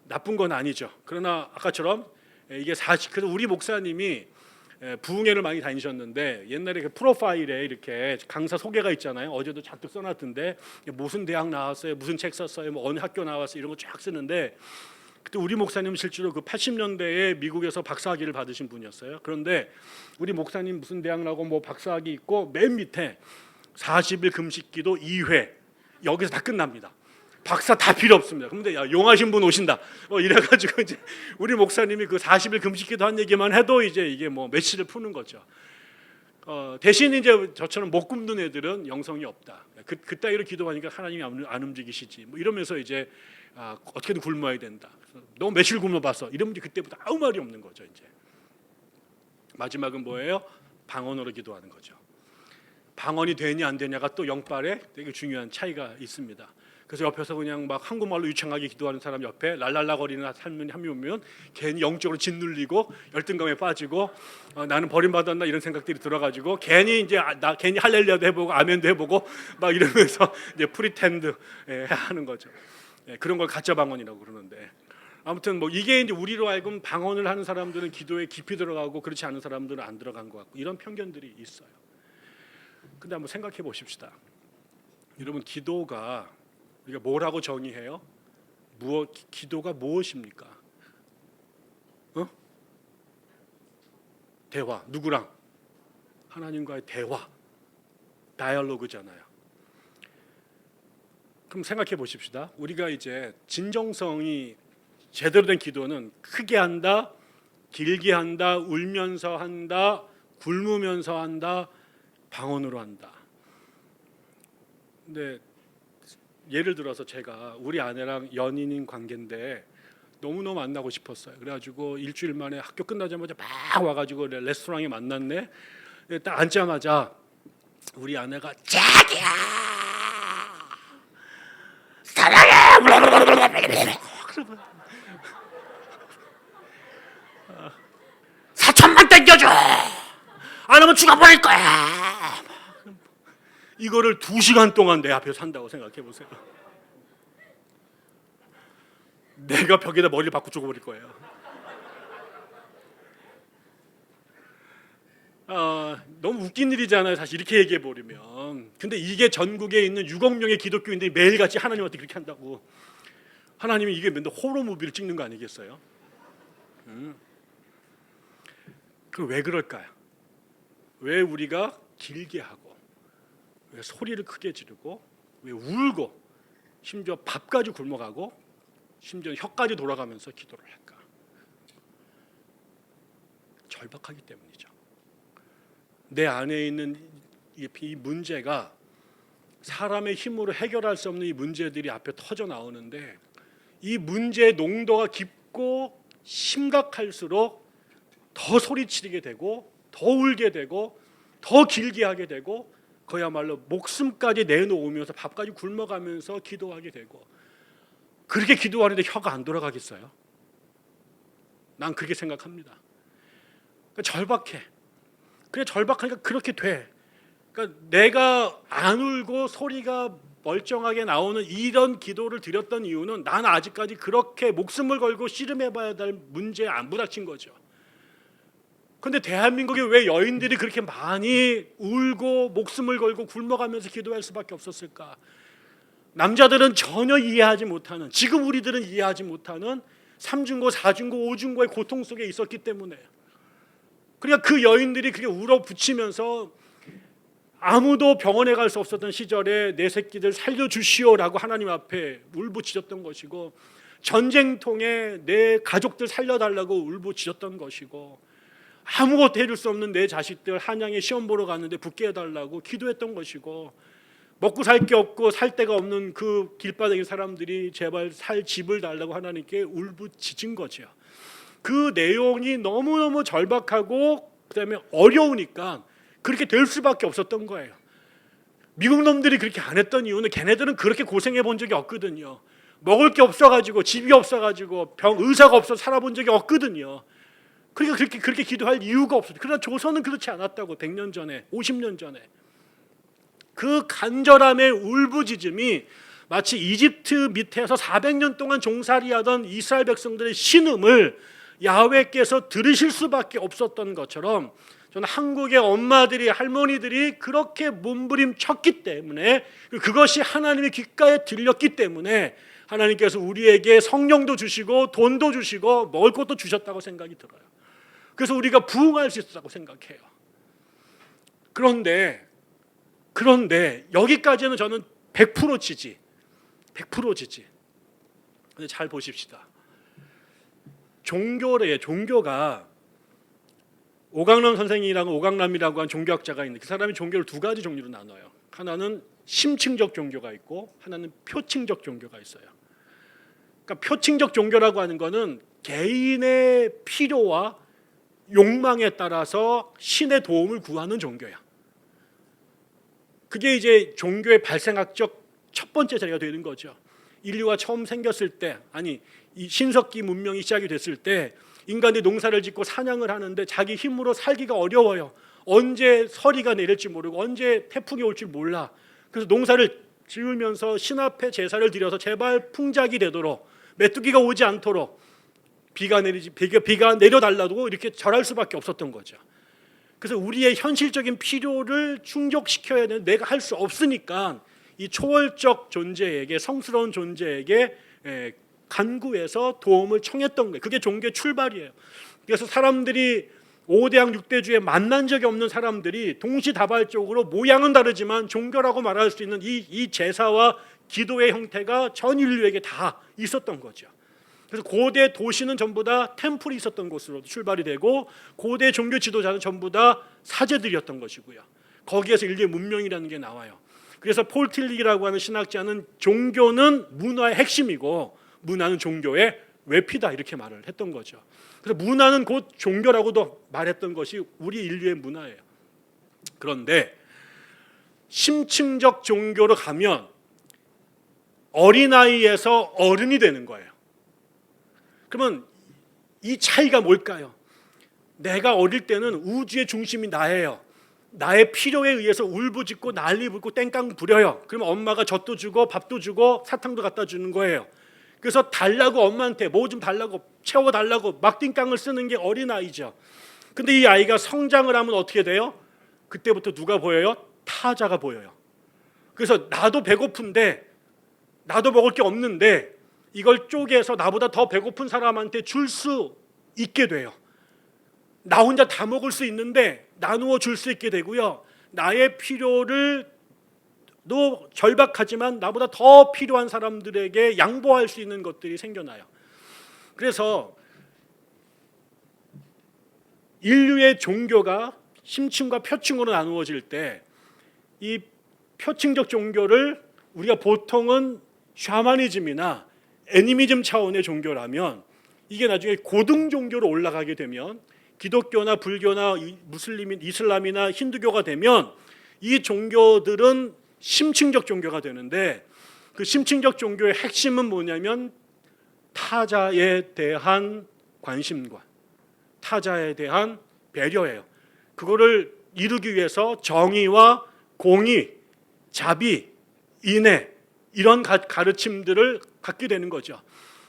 나쁜 건 아니죠. 그러나 아까처럼 이게 그래서 우리 목사님이 부흥회를 많이 다니셨는데 옛날에 그 프로파일에 이렇게 강사 소개가 있잖아요. 어제도 잔뜩 써놨던데 무슨 대학 나왔어요, 무슨 책 썼어요, 뭐 어느 학교 나왔어요 이런 거 쫙 쓰는데 그때 우리 목사님은 실제로 그 80년대에 미국에서 박사학위를 받으신 분이었어요. 그런데 우리 목사님 무슨 대학 나고 뭐 박사학위 있고 맨 밑에 40일 금식기도 2회 여기서 다 끝납니다. 박사 다 필요 없습니다. 그런데 용하신 분 오신다. 이래가지고 이제 우리 목사님이 그 40일 금식기도 한 얘기만 해도 이제 이게 뭐 며칠을 푸는 거죠. 대신 이제 저처럼 못 굶는 애들은 영성이 없다. 그따위로 기도하니까 하나님이 안 움직이시지. 뭐 이러면서 이제 어떻게든 굶어야 된다. 너 며칠 굶어봤어? 이러면 이제 그때부터 아무 말이 없는 거죠. 이제 마지막은 뭐예요? 방언으로 기도하는 거죠. 방언이 되냐 안 되냐가 또 영빨에 되게 중요한 차이가 있습니다. 그래서 옆에서 그냥 막 한국말로 유창하게 기도하는 사람 옆에 랄랄라 거리는 한 명 오면 괜히 영적으로 짓눌리고 열등감에 빠지고 나는 버림받았나 이런 생각들이 들어가지고 괜히 이제 괜히 할렐루야도 해보고 아멘도 해보고 막 이러면서 이제 프리텐드 하는 거죠. 그런 걸 가짜 방언이라고 그러는데 아무튼 뭐 이게 이제 우리로 하여금 방언을 하는 사람들은 기도에 깊이 들어가고 그렇지 않은 사람들은 안 들어간 것 같고 이런 편견들이 있어요. 근데 한번 생각해 보십시다. 여러분 기도가 우리가 뭐라고 정의해요? 기도가 무엇입니까? 대화. 누구랑? 하나님과의 대화. 다이얼로그잖아요. 그럼 생각해 보십시다. 우리가 이제 진정성이 제대로 된 기도는 크게 한다, 길게 한다, 울면서 한다, 굶으면서 한다, 방언으로 한다. 근데 예를 들어서 제가 우리 아내랑 연인인 관계인데 너무너무 만나고 싶었어요. 그래가지고 일주일 만에 학교 끝나자마자 막 와가지고 레스토랑에 만났네. 딱 앉자마자 우리 아내가 자기야 사랑해 4천만 땡겨줘 안 하면 죽어버릴 거야. 이거를 2시간 동안 내 앞에서 한다고 생각해 보세요. 내가 벽에다 머리를 박고 죽어버릴 거예요. 너무 웃긴 일이잖아요. 사실 이렇게 얘기해 버리면. 근데 이게 전국에 있는 6억 명의 기독교인들이 매일같이 하나님한테 그렇게 한다고. 하나님이 이게 맨날 호러 무비를 찍는 거 아니겠어요? 그럼 왜 그럴까요? 왜 우리가 길게 하고, 왜 소리를 크게 지르고, 왜 울고, 심지어 밥까지 굶어가고, 심지어 혀까지 돌아가면서 기도를 할까? 절박하기 때문이죠. 내 안에 있는 이 문제가 사람의 힘으로 해결할 수 없는 이 문제들이 앞에 터져 나오는데, 이 문제의 농도가 깊고 심각할수록 더 소리치게 되고, 더 울게 되고, 더 길게 하게 되고, 그야말로 목숨까지 내놓으면서 밥까지 굶어가면서 기도하게 되고, 그렇게 기도하는데 혀가 안 돌아가겠어요? 난 그렇게 생각합니다. 그러니까 절박해. 그래, 절박하니까 그렇게 돼. 그러니까 내가 안 울고 소리가 멀쩡하게 나오는 이런 기도를 드렸던 이유는 나는 아직까지 그렇게 목숨을 걸고 씨름해봐야 될 문제에 안 부닥친 거죠. 그런데 대한민국에 왜 여인들이 그렇게 많이 울고 목숨을 걸고 굶어가면서 기도할 수밖에 없었을까? 남자들은 전혀 이해하지 못하는, 지금 우리들은 이해하지 못하는 삼중고, 사중고, 오중고의 고통 속에 있었기 때문에. 그러니까 그 여인들이 그렇게 울어붙이면서 아무도 병원에 갈 수 없었던 시절에 내 새끼들 살려주시오라고 하나님 앞에 울부짖었던 것이고, 전쟁통에 내 가족들 살려달라고 울부짖었던 것이고, 아무것도 해줄 수 없는 내 자식들 한양에 시험 보러 갔는데 붙게 해달라고 기도했던 것이고, 먹고 살 게 없고 살 데가 없는 그 길바닥의 사람들이 제발 살 집을 달라고 하나님께 울부짖은 거죠. 그 내용이 너무너무 절박하고 그다음에 어려우니까 그렇게 될 수밖에 없었던 거예요. 미국 놈들이 그렇게 안 했던 이유는 걔네들은 그렇게 고생해 본 적이 없거든요. 먹을 게 없어가지고, 집이 없어가지고, 의사가 없어 살아본 적이 없거든요. 그러니까 그렇게 기도할 이유가 없어요. 그러나 조선은 그렇지 않았다고. 100년 전에, 50년 전에. 그 간절함의 울부짖음이 마치 이집트 밑에서 400년 동안 종살이하던 이스라엘 백성들의 신음을 야훼께서 들으실 수밖에 없었던 것처럼, 저는 한국의 엄마들이, 할머니들이 그렇게 몸부림쳤기 때문에, 그것이 하나님의 귓가에 들렸기 때문에 하나님께서 우리에게 성령도 주시고 돈도 주시고 먹을 것도 주셨다고 생각이 들어요. 그래서 우리가 부흥할 수 있었다고 생각해요. 그런데 여기까지는 저는 100% 지지. 100% 지지. 근데 잘 보십시다. 종교가 오강남 선생이라고, 오강남이라고 한 종교학자가 있는데, 그 사람이 종교를 두 가지 종류로 나눠요. 하나는 심층적 종교가 있고 하나는 표층적 종교가 있어요. 그러니까 표층적 종교라고 하는 거는 개인의 필요와 욕망에 따라서 신의 도움을 구하는 종교야. 그게 이제 종교의 발생학적 첫 번째 자리가 되는 거죠. 인류가 처음 생겼을 때, 이 신석기 문명이 시작이 됐을 때 인간들이 농사를 짓고 사냥을 하는데 자기 힘으로 살기가 어려워요. 언제 서리가 내릴지 모르고 언제 태풍이 올지 몰라. 그래서 농사를 지으면서 신 앞에 제사를 드려서 제발 풍작이 되도록, 메뚜기가 오지 않도록 비가 내려달라고 이렇게 절할 수밖에 없었던 거죠. 그래서 우리의 현실적인 필요를 충족시켜야 되는, 내가 할 수 없으니까 이 초월적 존재에게, 성스러운 존재에게 간구해서 도움을 청했던 거예요. 그게 종교의 출발이에요. 그래서 사람들이 5대양 6대주에 만난 적이 없는 사람들이 동시다발적으로 모양은 다르지만 종교라고 말할 수 있는 이 제사와 기도의 형태가 전 인류에게 다 있었던 거죠. 그래서 고대 도시는 전부 다 템플이 있었던 곳으로 출발이 되고, 고대 종교 지도자는 전부 다 사제들이었던 것이고요. 거기에서 인류의 문명이라는 게 나와요. 그래서 폴 틸리라고 하는 신학자는 종교는 문화의 핵심이고 문화는 종교의 외피다, 이렇게 말을 했던 거죠. 그래서 문화는 곧 종교라고도 말했던 것이 우리 인류의 문화예요. 그런데 심층적 종교로 가면 어린아이에서 어른이 되는 거예요. 그러면 이 차이가 뭘까요? 내가 어릴 때는 우주의 중심이 나예요. 나의 필요에 의해서 울부짖고 난리 부르고 땡깡 부려요. 그러면 엄마가 젖도 주고 밥도 주고 사탕도 갖다 주는 거예요. 그래서 달라고, 엄마한테 뭐 좀 달라고, 채워달라고 막 띵깡을 쓰는 게 어린아이죠. 근데 이 아이가 성장을 하면 어떻게 돼요? 그때부터 누가 보여요? 타자가 보여요. 그래서 나도 배고픈데, 나도 먹을 게 없는데 이걸 쪼개서 나보다 더 배고픈 사람한테 줄 수 있게 돼요. 나 혼자 다 먹을 수 있는데 나누어 줄 수 있게 되고요. 나의 필요를 또 절박하지만 나보다 더 필요한 사람들에게 양보할 수 있는 것들이 생겨나요. 그래서 인류의 종교가 심층과 표층으로 나누어질 때 이 표층적 종교를 우리가 보통은 샤머니즘이나 애니미즘 차원의 종교라면, 이게 나중에 고등 종교로 올라가게 되면 기독교나 불교나 무슬림, 이슬람이나 힌두교가 되면 이 종교들은 심층적 종교가 되는데, 그 심층적 종교의 핵심은 뭐냐면 타자에 대한 관심과 타자에 대한 배려예요. 그거를 이루기 위해서 정의와 공의, 자비, 인애 이런 가르침들을 갖게 되는 거죠.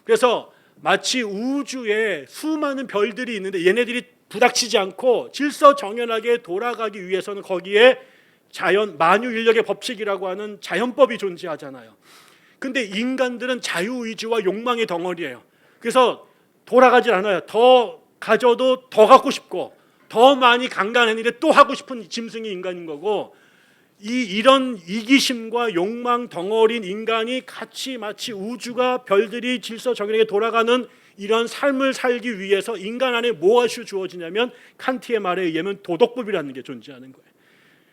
그래서 마치 우주에 수많은 별들이 있는데 얘네들이 부닥치지 않고 질서정연하게 돌아가기 위해서는 거기에 자연, 만유인력의 법칙이라고 하는 자연법이 존재하잖아요. 근데 인간들은 자유의지와 욕망의 덩어리예요. 그래서 돌아가질 않아요. 더 가져도 더 갖고 싶고, 더 많이 강간했는데 또 하고 싶은 짐승이 인간인 거고, 이런 이기심과 욕망 덩어리인 인간이 같이 마치 우주가 별들이 질서정연하게 돌아가는 이런 삶을 살기 위해서 인간 안에 무엇이 주어지냐면 칸트의 말에 의하면 도덕법이라는 게 존재하는 거예요.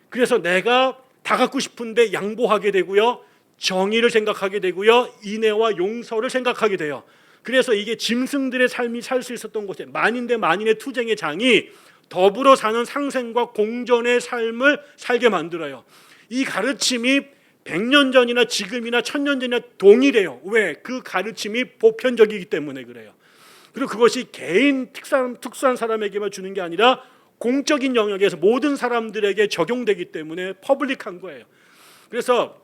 그래서 내가 다 갖고 싶은데 양보하게 되고요, 정의를 생각하게 되고요, 인애와 용서를 생각하게 돼요. 그래서 이게 짐승들의 삶이 살 수 있었던 곳에 만인 대 만인의 투쟁의 장이 더불어 사는 상생과 공존의 삶을 살게 만들어요. 이 가르침이 100년 전이나 지금이나 1000년 전이나 동일해요. 왜? 그 가르침이 보편적이기 때문에 그래요. 그리고 그것이 개인 특수한 사람에게만 주는 게 아니라 공적인 영역에서 모든 사람들에게 적용되기 때문에 퍼블릭한 거예요. 그래서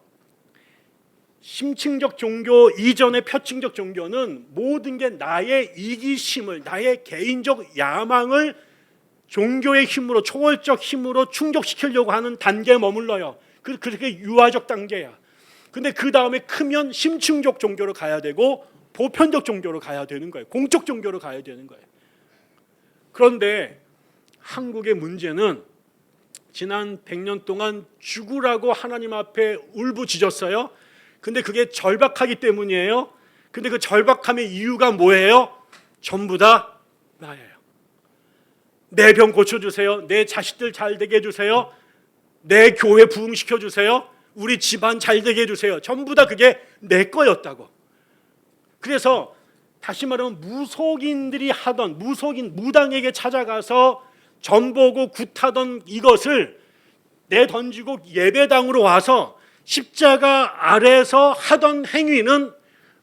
심층적 종교 이전의 표층적 종교는 모든 게 나의 이기심을, 나의 개인적 야망을 종교의 힘으로, 초월적 힘으로 충족시키려고 하는 단계에 머물러요. 그렇게 유아적 단계야. 근데 그 다음에 크면 심층적 종교로 가야 되고 보편적 종교로 가야 되는 거예요. 공적 종교로 가야 되는 거예요. 그런데 한국의 문제는 지난 100년 동안 죽으라고 하나님 앞에 울부짖었어요. 근데 그게 절박하기 때문이에요. 근데 그 절박함의 이유가 뭐예요? 전부 다 나예요. 내 병 고쳐주세요. 내 자식들 잘 되게 해주세요. 내 교회 부흥시켜 주세요. 우리 집안 잘 되게 해주세요. 전부 다 그게 내 거였다고. 그래서 다시 말하면 무속인들이 하던, 무당에게 찾아가서 전보고 굿하던 이것을 내던지고 예배당으로 와서 십자가 아래서 하던 행위는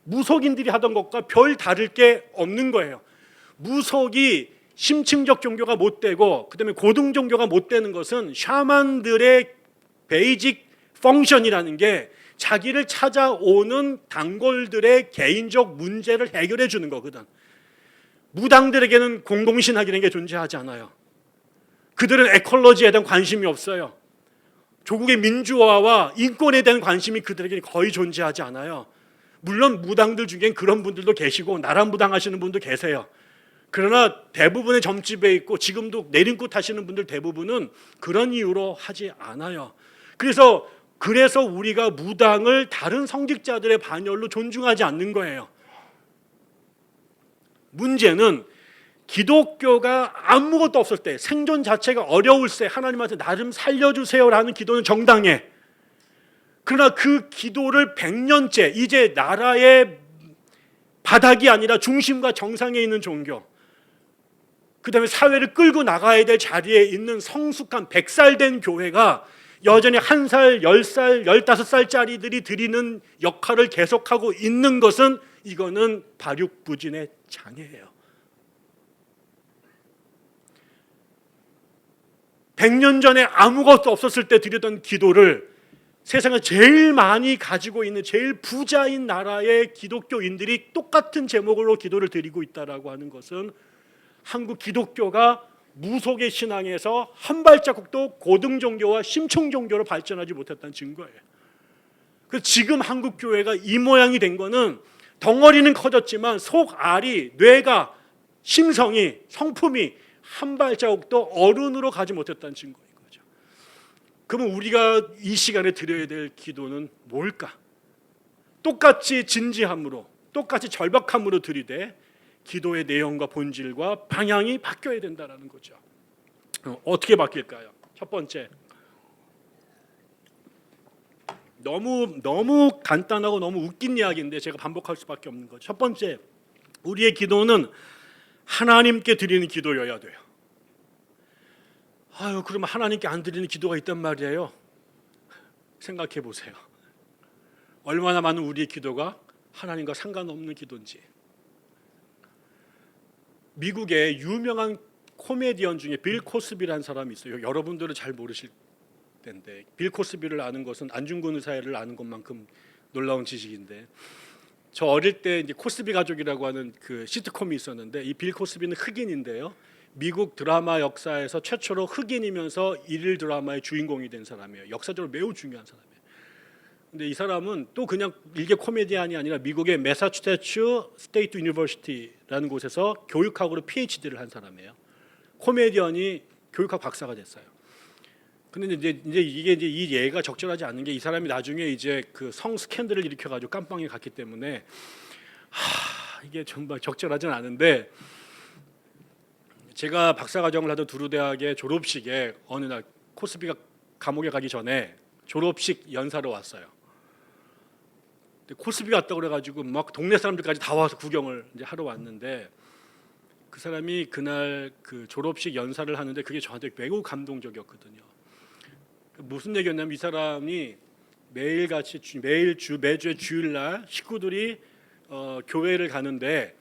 무속인들이 하던 것과 별 다를 게 없는 거예요. 무속이 심층적 종교가 못 되고 그다음에 고등 종교가 못 되는 것은 샤만들의 베이직 펑션이라는 게 자기를 찾아오는 단골들의 개인적 문제를 해결해 주는 거거든. 무당들에게는 공동신학이라는 게 존재하지 않아요. 그들은 에컬러지에 대한 관심이 없어요. 조국의 민주화와 인권에 대한 관심이 그들에게 거의 존재하지 않아요. 물론 무당들 중엔 그런 분들도 계시고 나라무당 하시는 분도 계세요. 그러나 대부분의 점집에 있고 지금도 내림굿 하시는 분들 대부분은 그런 이유로 하지 않아요. 그래서 우리가 무당을 다른 성직자들의 반열로 존중하지 않는 거예요. 문제는 기독교가 아무것도 없을 때, 생존 자체가 어려울 때 하나님한테 나 좀 살려주세요라는 기도는 정당해. 그러나 그 기도를 100년째 이제 나라의 바닥이 아니라 중심과 정상에 있는 종교, 그 다음에 사회를 끌고 나가야 될 자리에 있는 성숙한 100살 된 교회가 여전히 1살, 10살, 15살짜리들이 드리는 역할을 계속하고 있는 것은 이거는 발육부진의 장애예요. 100년 전에 아무것도 없었을 때 드리던 기도를 세상에 제일 많이 가지고 있는 제일 부자인 나라의 기독교인들이 똑같은 제목으로 기도를 드리고 있다라고 하는 것은 한국 기독교가 무속의 신앙에서 한 발자국도 고등 종교와 심층 종교로 발전하지 못했다는 증거예요. 그 지금 한국 교회가 이 모양이 된 거는 덩어리는 커졌지만 속 알이, 뇌가, 심성이, 성품이 한 발자국도 어른으로 가지 못했다는 증거인 거죠. 그러면 우리가 이 시간에 드려야 될 기도는 뭘까? 똑같이 진지함으로, 똑같이 절박함으로 드리되 기도의 내용과 본질과 방향이 바뀌어야 된다는 거죠. 어떻게 바뀔까요? 첫 번째, 너무 간단하고 너무 웃긴 이야기인데 제가 반복할 수밖에 없는 거죠. 첫 번째, 우리의 기도는 하나님께 드리는 기도여야 돼요. 그러면 하나님께 안 드리는 기도가 있단 말이에요. 생각해 보세요. 얼마나 많은 우리의 기도가 하나님과 상관없는 기도인지. 미국의 유명한 코미디언 중에 빌 코스비라는 사람이 있어요. 여러분들은 잘 모르실 텐데 빌 코스비를 아는 것은 안중근 의사를 아는 것만큼 놀라운 지식인데, 저 어릴 때 이제 코스비 가족이라고 하는 그 시트콤이 있었는데, 이 빌 코스비는 흑인인데요. 미국 드라마 역사에서 최초로 흑인이면서 일일 드라마의 주인공이 된 사람이에요. 역사적으로 매우 중요한 사람이에요. 근데 이 사람은 또 그냥 일개 코미디언이 아니라 미국의 매사추세츠 스테이트 유니버시티라는 곳에서 교육학으로 PhD를 한 사람이에요. 코미디언이 교육학 박사가 됐어요. 근데 이제 이게 이 예가 적절하지 않은 게, 이 사람이 나중에 이제 그 성 스캔들을 일으켜가지고 깜빵에 갔기 때문에 이게 정말 적절하진 않은데, 제가 박사과정을 하던 두루 대학의 졸업식에 어느 날 코스비가 감옥에 가기 전에 졸업식 연사로 왔어요. 코스비 왔다고 그래가지고 막 동네 사람들까지 다 와서 구경을 이제 하러 왔는데, 그 사람이 그날 그 졸업식 연사를 하는데 그게 저한테 매우 감동적이었거든요. 무슨 얘기였냐면, 이 사람이 매주의 주일날 식구들이 교회를 가는데,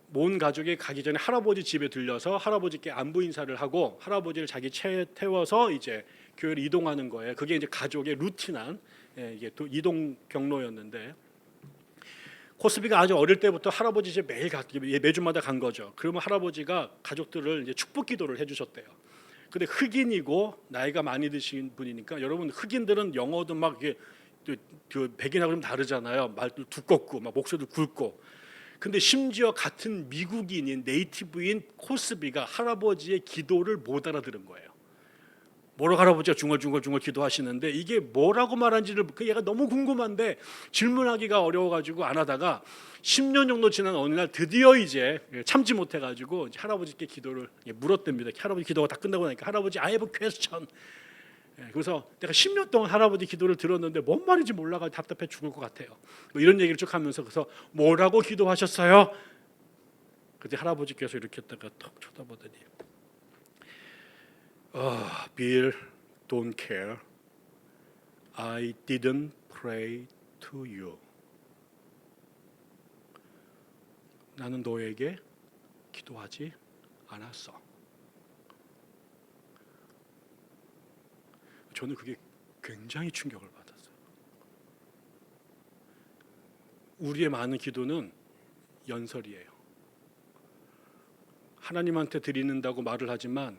모든 가족이 가기 전에 할아버지 집에 들려서 할아버지께 안부 인사를 하고 할아버지를 자기 차에 태워서 이제 교회를 이동하는 거예요. 그게 이제 가족의 루틴한 이게 또 이동 경로였는데, 코스비가 아주 어릴 때부터 할아버지 집에 매주마다 간 거죠. 그러면 할아버지가 가족들을 이제 축복 기도를 해주셨대요. 근데 흑인이고 나이가 많이 드신 분이니까, 여러분 흑인들은 영어도 막 이게 그 백인하고 좀 다르잖아요. 말도 두껍고 막 목소리도 굵고. 근데 심지어 같은 미국인인 네이티브인 코스비가 할아버지의 기도를 못 알아들은 거예요. 뭐라고 할아버지가 중얼중얼 기도하시는데 이게 뭐라고 말하는지를 얘가 너무 궁금한데 질문하기가 어려워가지고 안 하다가 10년 정도 지난 어느 날 드디어 이제 참지 못해가지고 할아버지께 기도를 물었답니다. 할아버지 기도가 다 끝나고 나니까, 할아버지 I have a question. 그래서 내가 10년 동안 할아버지 기도를 들었는데 뭔 말인지 몰라가지고 답답해 죽을 것 같아요. 뭐 이런 얘기를 쭉 하면서, 그래서 뭐라고 기도하셨어요? 그때 할아버지께서 이렇게 했다가 턱 쳐다보더니, Bill, don't care. I didn't pray to you. 나는 너에게 기도하지 않았어. 저는 그게 굉장히 충격을 받았어요. 우리의 많은 기도는 연설이에요. 하나님한테 드리는다고 말을 하지만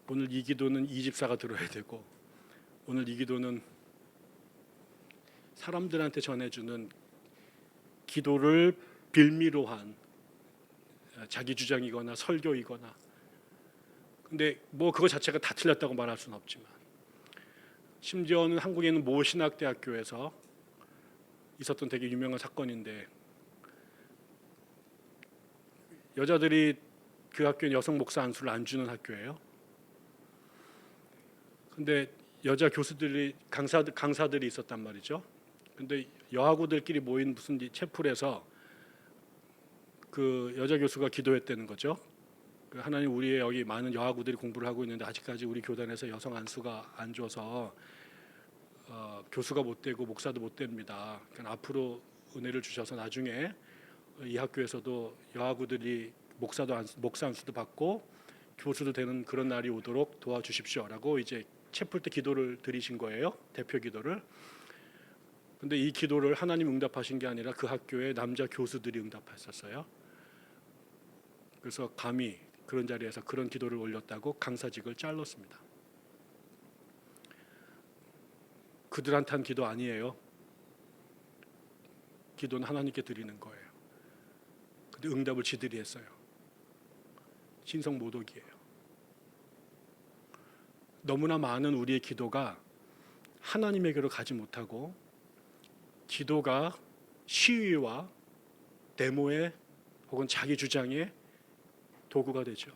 오늘 이 기도는 이 집사가 들어야 되고, 오늘 이 기도는 사람들한테 전해주는 기도를 빌미로 한 자기 주장이거나 설교이거나, 근데 뭐 그거 자체가 다 틀렸다고 말할 수는 없지만, 심지어는 한국에 있는 모 신학대학교에서 있었던 되게 유명한 사건인데, 여자들이 그 학교는 여성 목사 안수를 안 주는 학교예요. 근데 여자 교수들이 강사들이 있었단 말이죠. 근데 여하구들끼리 모인 무슨 채플에서 그 여자 교수가 기도했다는 거죠. 하나님, 우리의 여기 많은 여하구들이 공부를 하고 있는데 아직까지 우리 교단에서 여성 안수가 안 줘서 교수가 못 되고 목사도 못 됩니다. 그러니까 앞으로 은혜를 주셔서 나중에 이 학교에서도 여하구들이 목사 안수도 받고 교수도 되는 그런 날이 오도록 도와주십시오라고 이제 채플 때 기도를 드리신 거예요. 대표 기도를. 근데 이 기도를 하나님 응답하신 게 아니라 그 학교의 남자 교수들이 응답했었어요. 그래서 감히 그런 자리에서 그런 기도를 올렸다고 강사직을 잘랐습니다. 그들한테 한 기도 아니에요. 기도는 하나님께 드리는 거예요. 근데 응답을 지들이 했어요. 신성모독이에요. 너무나 많은 우리의 기도가 하나님에게로 가지 못하고 기도가 시위와 데모의 혹은 자기 주장의 도구가 되죠.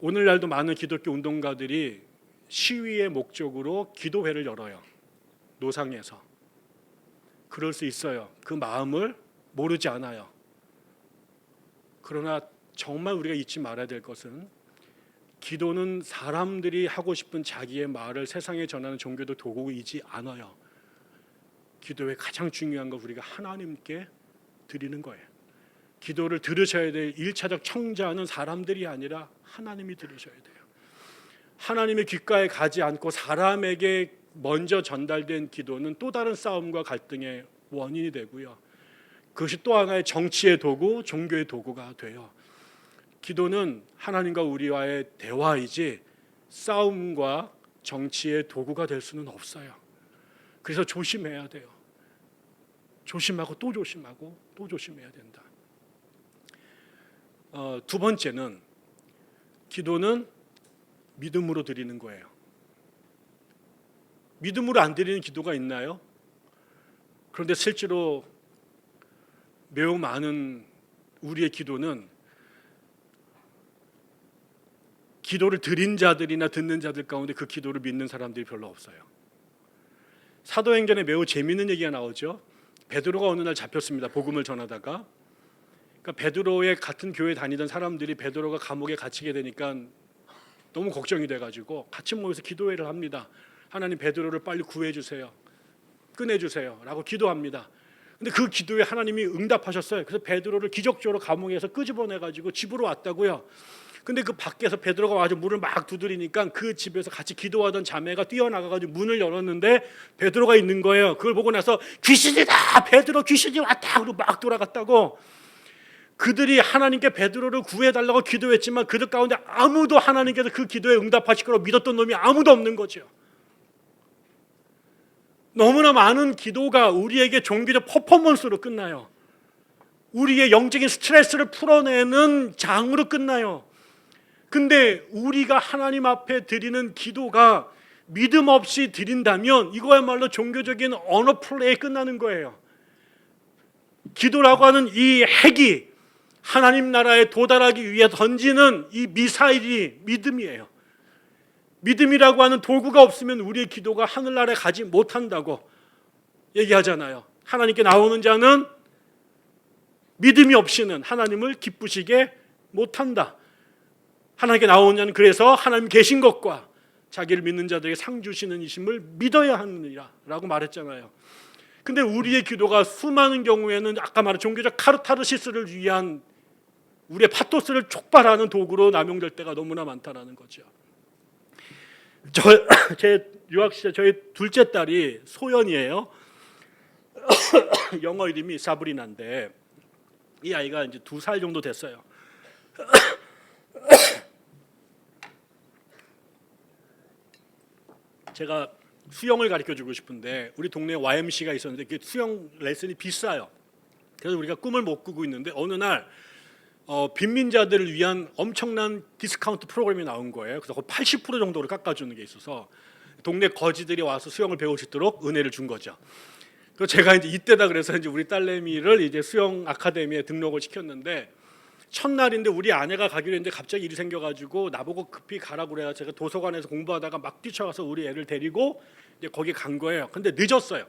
오늘날도 많은 기독교 운동가들이 시위의 목적으로 기도회를 열어요. 노상에서. 그럴 수 있어요. 그 마음을 모르지 않아요. 그러나 정말 우리가 잊지 말아야 될 것은 기도는 사람들이 하고 싶은 자기의 말을 세상에 전하는 종교도 도구이지 않아요. 기도의 가장 중요한 건 우리가 하나님께 드리는 거예요. 기도를 들으셔야 될 1차적 청자는 사람들이 아니라 하나님이 들으셔야 돼요. 하나님의 귓가에 가지 않고 사람에게 먼저 전달된 기도는 또 다른 싸움과 갈등의 원인이 되고요. 그것이 또 하나의 정치의 도구, 종교의 도구가 돼요. 기도는 하나님과 우리와의 대화이지 싸움과 정치의 도구가 될 수는 없어요. 그래서 조심해야 돼요. 조심하고 또 조심하고 또 조심해야 된다. 두 번째는 기도는 믿음으로 드리는 거예요. 믿음으로 안 드리는 기도가 있나요? 그런데 실제로 매우 많은 우리의 기도는 기도를 드린 자들이나 듣는 자들 가운데 그 기도를 믿는 사람들이 별로 없어요. 사도행전에 매우 재미있는 얘기가 나오죠. 베드로가 어느 날 잡혔습니다. 복음을 전하다가. 그러니까 베드로의 같은 교회 다니던 사람들이 베드로가 감옥에 갇히게 되니까 너무 걱정이 돼가지고 같이 모여서 기도회를 합니다. 하나님 베드로를 빨리 구해주세요. 꺼내주세요. 라고 기도합니다. 근데 그 기도에 하나님이 응답하셨어요. 그래서 베드로를 기적적으로 감옥에서 끄집어내가지고 집으로 왔다고요. 근데 그 밖에서 베드로가 와서 문을 막 두드리니까 그 집에서 같이 기도하던 자매가 뛰어나가가지고 문을 열었는데 베드로가 있는 거예요. 그걸 보고 나서 귀신이다! 베드로 귀신이 왔다! 그리고 막 돌아갔다고. 그들이 하나님께 베드로를 구해달라고 기도했지만 그들 가운데 아무도 하나님께서 그 기도에 응답하실 거라고 믿었던 놈이 아무도 없는 거죠. 너무나 많은 기도가 우리에게 종교적 퍼포먼스로 끝나요. 우리의 영적인 스트레스를 풀어내는 장으로 끝나요. 근데 우리가 하나님 앞에 드리는 기도가 믿음 없이 드린다면 이거야말로 종교적인 언어 플레이에 끝나는 거예요. 기도라고 하는 이 핵이 하나님 나라에 도달하기 위해 던지는 이 미사일이 믿음이에요. 믿음이라고 하는 도구가 없으면 우리의 기도가 하늘나라에 가지 못한다고 얘기하잖아요. 하나님께 나오는 자는 믿음이 없이는 하나님을 기쁘시게 못한다. 하나님께 나오는 자는 그래서 하나님 계신 것과 자기를 믿는 자들에게 상 주시는 이심을 믿어야 하느니라 라고 말했잖아요. 근데 우리의 기도가 수많은 경우에는 아까 말한 종교적 카르타르시스를 위한 우리의 파토스를 촉발하는 도구로 남용될 때가 너무나 많다라는 거죠. 제 유학 시절 저희 둘째 딸이 소연이에요. 영어 이름이 사브리나인데 이 아이가 이제 2살 정도 됐어요. 제가 수영을 가르쳐주고 싶은데 우리 동네에 YMC가 있었는데 그 수영 레슨이 비싸요. 그래서 우리가 꿈을 못 꾸고 있는데 어느 날 빈민자들을 위한 엄청난 디스카운트 프로그램이 나온 거예요. 그래서 80% 정도를 깎아주는 게 있어서 동네 거지들이 와서 수영을 배울 수 있도록 은혜를 준 거죠. 그래서 제가 이제 이때다 그래서 이제 우리 딸내미를 이제 수영 아카데미에 등록을 시켰는데 첫날인데 우리 아내가 가기로 했는데 갑자기 일이 생겨가지고 나보고 급히 가라고 그래서 제가 도서관에서 공부하다가 막 뛰쳐가서 우리 애를 데리고 이제 거기 간 거예요. 근데 늦었어요.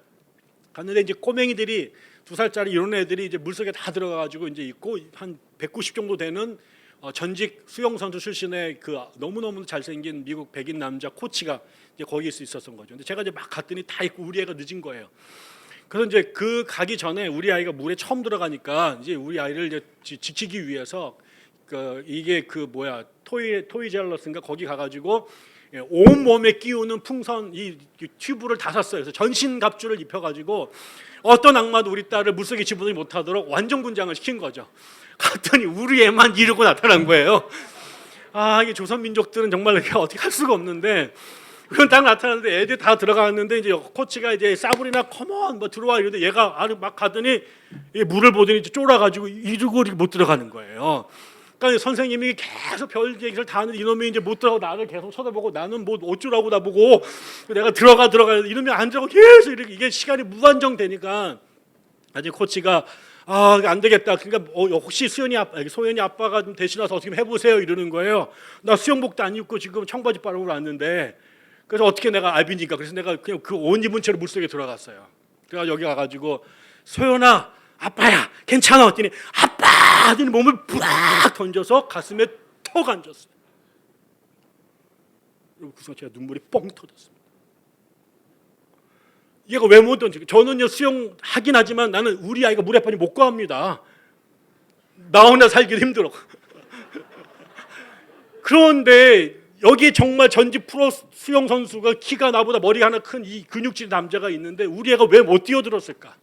갔는데 이제 꼬맹이들이 2살짜리 이런 애들이 이제 물속에 다 들어가가지고 이제 있고 한 190 정도 되는 전직 수영 선수 출신의 그 너무너무 잘생긴 미국 백인 남자 코치가 이제 거기 있었던 거죠. 근데 제가 이제 막 갔더니 다 있고 우리 애가 늦은 거예요. 그래서 이제 그 가기 전에 우리 아이가 물에 처음 들어가니까 이제 우리 아이를 이제 지키기 위해서 이게 그 뭐야 토이젤러스인가 거기 가가지고 온 몸에 끼우는 풍선 이 튜브를 다 샀어요. 그래서 전신 갑주를 입혀가지고 어떤 악마도 우리 딸을 물속에 집어넣지 못하도록 완전 군장을 시킨 거죠. 갔더니 우리 애만 이러고 나타난 거예요. 아, 이게 조선 민족들은 정말 이렇게 어떻게 할 수가 없는데, 그건 딱 나타났는데 애들이 다 들어갔는데 이제 코치가 이제 사브리나 컴온 뭐 들어와 이러는데 얘가 아주 막 가더니 물을 보더니 이제 쫄아가지고 이러고 이렇게 못 들어가는 거예요. 그러니까 선생님이 계속 별 얘기를 다 하는데 이놈이 이제 못 들어가고 나를 계속 쳐다보고 나는 뭐 어쩌라고 나보고 내가 들어가 이러면 안 들어가고 계속 이렇게 이게 시간이 무한정 되니까 아직 코치가 아, 안 되겠다. 그러니까 혹시 소연이 아빠가 좀 대신해서 어떻게 해보세요 이러는 거예요. 나 수영복도 안 입고 지금 청바지 바르고 왔는데 그래서 어떻게 내가 알비니까 그래서 내가 그냥 그 옷 입은 채로 물속에 들어갔어요. 그래서 여기 가가지고 소연아 아빠야 괜찮아 했더니 아빠 하더니 몸을 부락 던져서 가슴에 턱 앉았어요. 그리고 그 순간 제가 눈물이 뻥 터졌습니다. 얘가 왜 못 던지고 저는요 수영하긴 하지만 나는 우리 아이가 물에 빠지면 못 구합니다. 나 혼자 살기 힘들어. 그런데 여기 정말 전직 프로 수영 선수가 키가 나보다 머리가 하나 큰 이 근육질 남자가 있는데 우리 애가 왜 못 뛰어들었을까?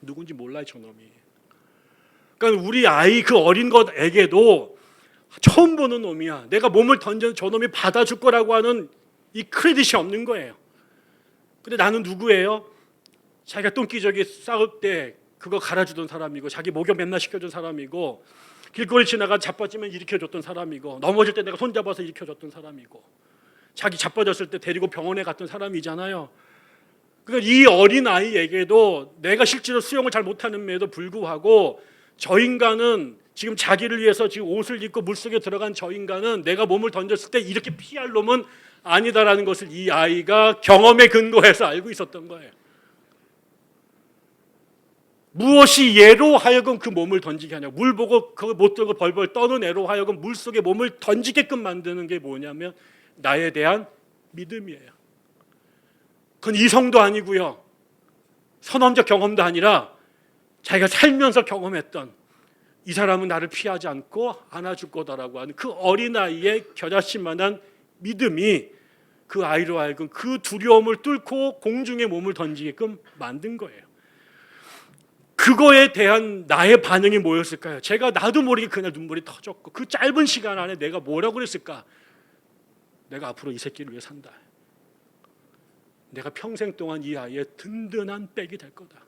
누군지 몰라요 저놈이. 그러니까 우리 아이 그 어린 것에게도 처음 보는 놈이야. 내가 몸을 던져서 저놈이 받아줄 거라고 하는 이 크레딧이 없는 거예요. 근데 나는 누구예요? 자기가 똥기저귀 싸울 때 그거 갈아주던 사람이고 자기 목욕 맨날 시켜준 사람이고 길거리 지나가 자빠지면 일으켜줬던 사람이고 넘어질 때 내가 손잡아서 일으켜줬던 사람이고 자기 자빠졌을 때 데리고 병원에 갔던 사람이잖아요. 그러니까 이 어린 아이에게도 내가 실제로 수영을 잘 못하는데도 불구하고 저 인간은 지금 자기를 위해서 지금 옷을 입고 물속에 들어간 저 인간은 내가 몸을 던졌을 때 이렇게 피할 놈은 아니다라는 것을 이 아이가 경험에 근거해서 알고 있었던 거예요. 무엇이 얘로 하여금 그 몸을 던지게 하냐. 물 보고 그거 못 들고 벌벌 떠는 애로 하여금 물속에 몸을 던지게끔 만드는 게 뭐냐면 나에 대한 믿음이에요. 그건 이성도 아니고요. 선험적 경험도 아니라 자기가 살면서 경험했던 이 사람은 나를 피하지 않고 안아줄 거다라고 하는 그 어린아이의 겨자씨만한 믿음이 그 아이로 하여금 그 두려움을 뚫고 공중에 몸을 던지게끔 만든 거예요. 그거에 대한 나의 반응이 뭐였을까요? 제가 나도 모르게 그날 눈물이 터졌고 그 짧은 시간 안에 내가 뭐라고 그랬을까? 내가 앞으로 이 새끼를 위해 산다. 내가 평생 동안 이 아이의 든든한 백이 될 거다.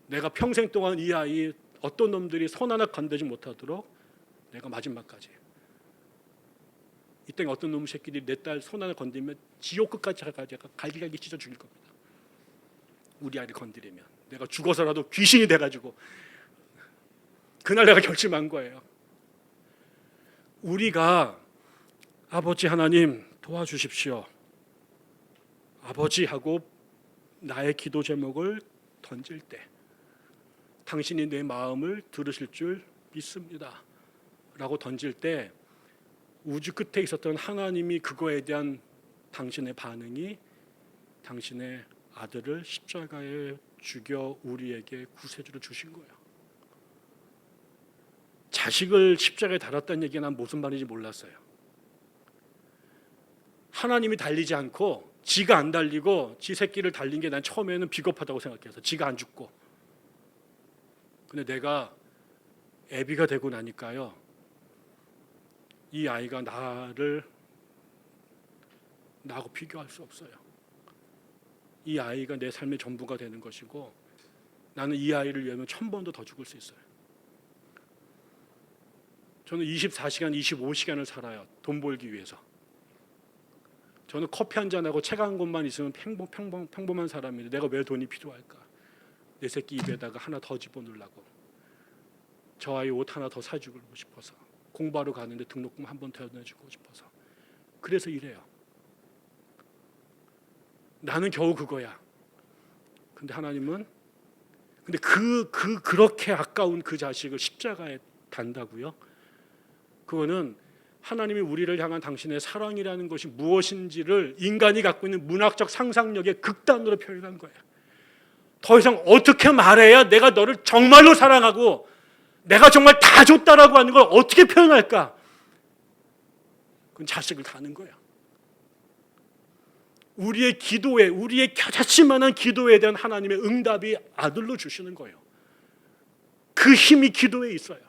내가 평생 동안 이 아이 어떤 놈들이 손 하나 건드지 못하도록 내가 마지막까지 이 땅에 어떤 놈 새끼들이 내 딸 손 하나 건드리면 지옥 끝까지 갈기갈기 찢어 죽일 겁니다. 우리 아이를 건드리면 내가 죽어서라도 귀신이 돼가지고 그날 내가 결심한 거예요. 우리가 아버지 하나님 도와주십시오. 아버지 하고 나의 기도 제목을 던질 때 당신이 내 마음을 들으실 줄 믿습니다 라고 던질 때 우주 끝에 있었던 하나님이 그거에 대한 당신의 반응이 당신의 아들을 십자가에 죽여 우리에게 구세주로 주신 거예요. 자식을 십자가에 달았다는 얘기가 난 무슨 말인지 몰랐어요. 하나님이 달리지 않고 지가 안 달리고 지 새끼를 달린 게 난 처음에는 비겁하다고 생각해서 지가 안 죽고 근데 내가 애비가 되고 나니까요 이 아이가 나하고 비교할 수 없어요. 이 아이가 내 삶의 전부가 되는 것이고 나는 이 아이를 위하면 1000번도 더 죽을 수 있어요. 저는 24시간, 25시간을 살아요. 돈 벌기 위해서. 저는 커피 한 잔하고 책 한 권만 있으면 평범한 사람인데 내가 왜 돈이 필요할까? 내 새끼 입에다가 하나 더 집어넣으려고. 저 아이 옷 하나 더 사주고 싶어서. 공부하러 가는데 등록금 한 번 더 내주고 싶어서. 그래서 이래요. 나는 겨우 그거야. 근데 하나님은 그렇게 아까운 그 자식을 십자가에 단다고요? 그거는 하나님이 우리를 향한 당신의 사랑이라는 것이 무엇인지를 인간이 갖고 있는 문학적 상상력의 극단으로 표현한 거예요. 더 이상 어떻게 말해야 내가 너를 정말로 사랑하고 내가 정말 다 줬다라고 하는 걸 어떻게 표현할까? 그건 자식을 다는 거예요. 우리의 기도에, 우리의 겨자씨만한 기도에 대한 하나님의 응답이 아들로 주시는 거예요. 그 힘이 기도에 있어요.